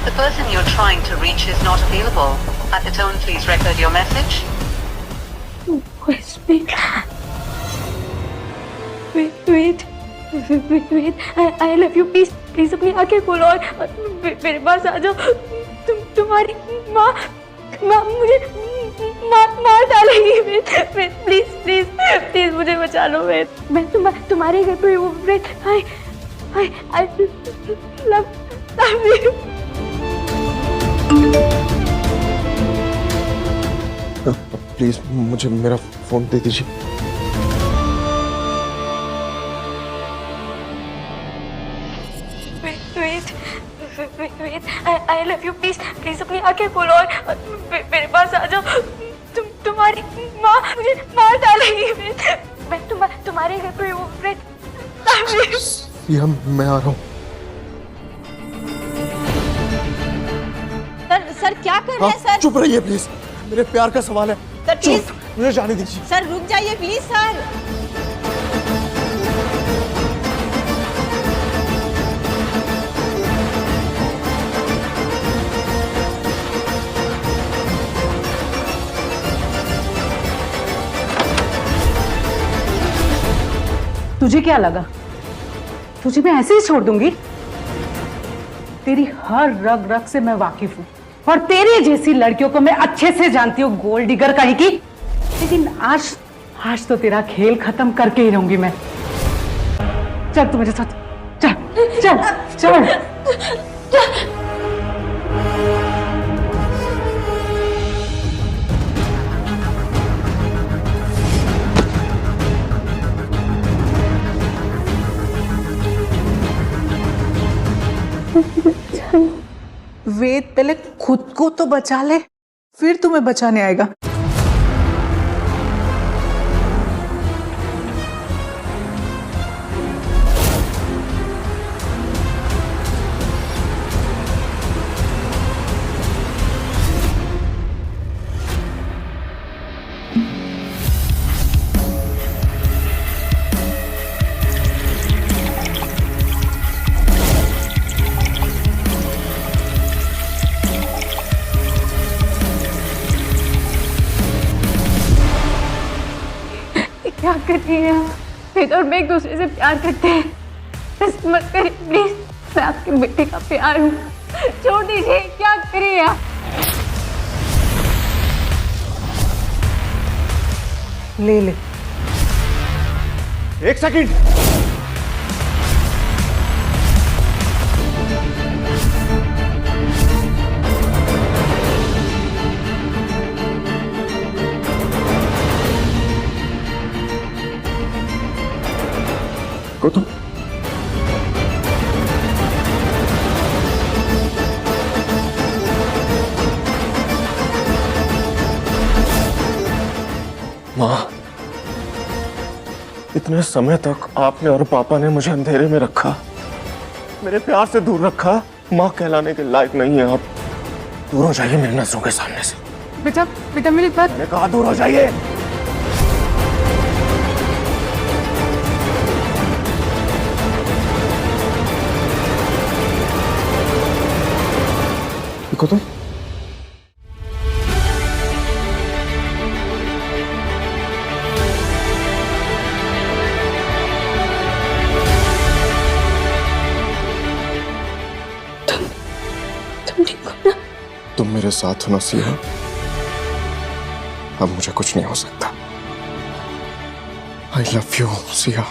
The person you're trying to reach is not available. At the tone, please record your message. Wait, I love you, please अपनी आंखें खोलो और मेरे पास आ जाओ। तुम्हारी माँ मुझे मार डालेगी। प्लीज मुझे बचा लो। मैं तुम्हारे घर पे हूँ। I love you। प्लीज मुझे मेरा फोन दे दीजिए। Wait, I love you, please अपनी आंखें खोलो और मेरे पास आ जाओ। तुम्हारी माँ मुझे मार डालेगी। मैं तुम्हारे घर पे हूँ। मैं आ रहा हूँ। सर क्या कर रहे हैं सर? चुप रहिए प्लीज, मेरे प्यार का सवाल है। सर प्लीज, मुझे जाने दीजिए। सर रुक जाइए प्लीज सर। तुझे क्या लगा तुझे मैं ऐसे ही छोड़ दूंगी? तेरी हर रग रग से मैं वाकिफ हूँ, और तेरी जैसी लड़कियों को मैं अच्छे से जानती हूँ, गोल्ड डिगर कहीं की। लेकिन आज तो तेरा खेल खत्म करके ही रहूंगी मैं। चल तू मेरे साथ, चल चल चल। वेद, पहले खुद को तो बचा ले, फिर तुम्हें बचाने आएगा। क्या कर रही है? वेद और मैं एक दूसरे से प्यार करते हैं। बस मत करिए प्लीज। मैं आपके बेटे का प्यार हूँ, छोड़ दीजिए। क्या करिए आप? ले 1 सेकंड। गौतम, माँ, इतने समय तक आपने और पापा ने मुझे अंधेरे में रखा, मेरे प्यार से दूर रखा। माँ कहलाने के लायक नहीं है आप। दूर हो जाइए मेरी नजरों के सामने से। बेटा मेरी बात। मैंने कहा दूर हो जाइए। देखो तो तुम मेरे साथ हो ना सिया, अब मुझे कुछ नहीं हो सकता। I love you Siya.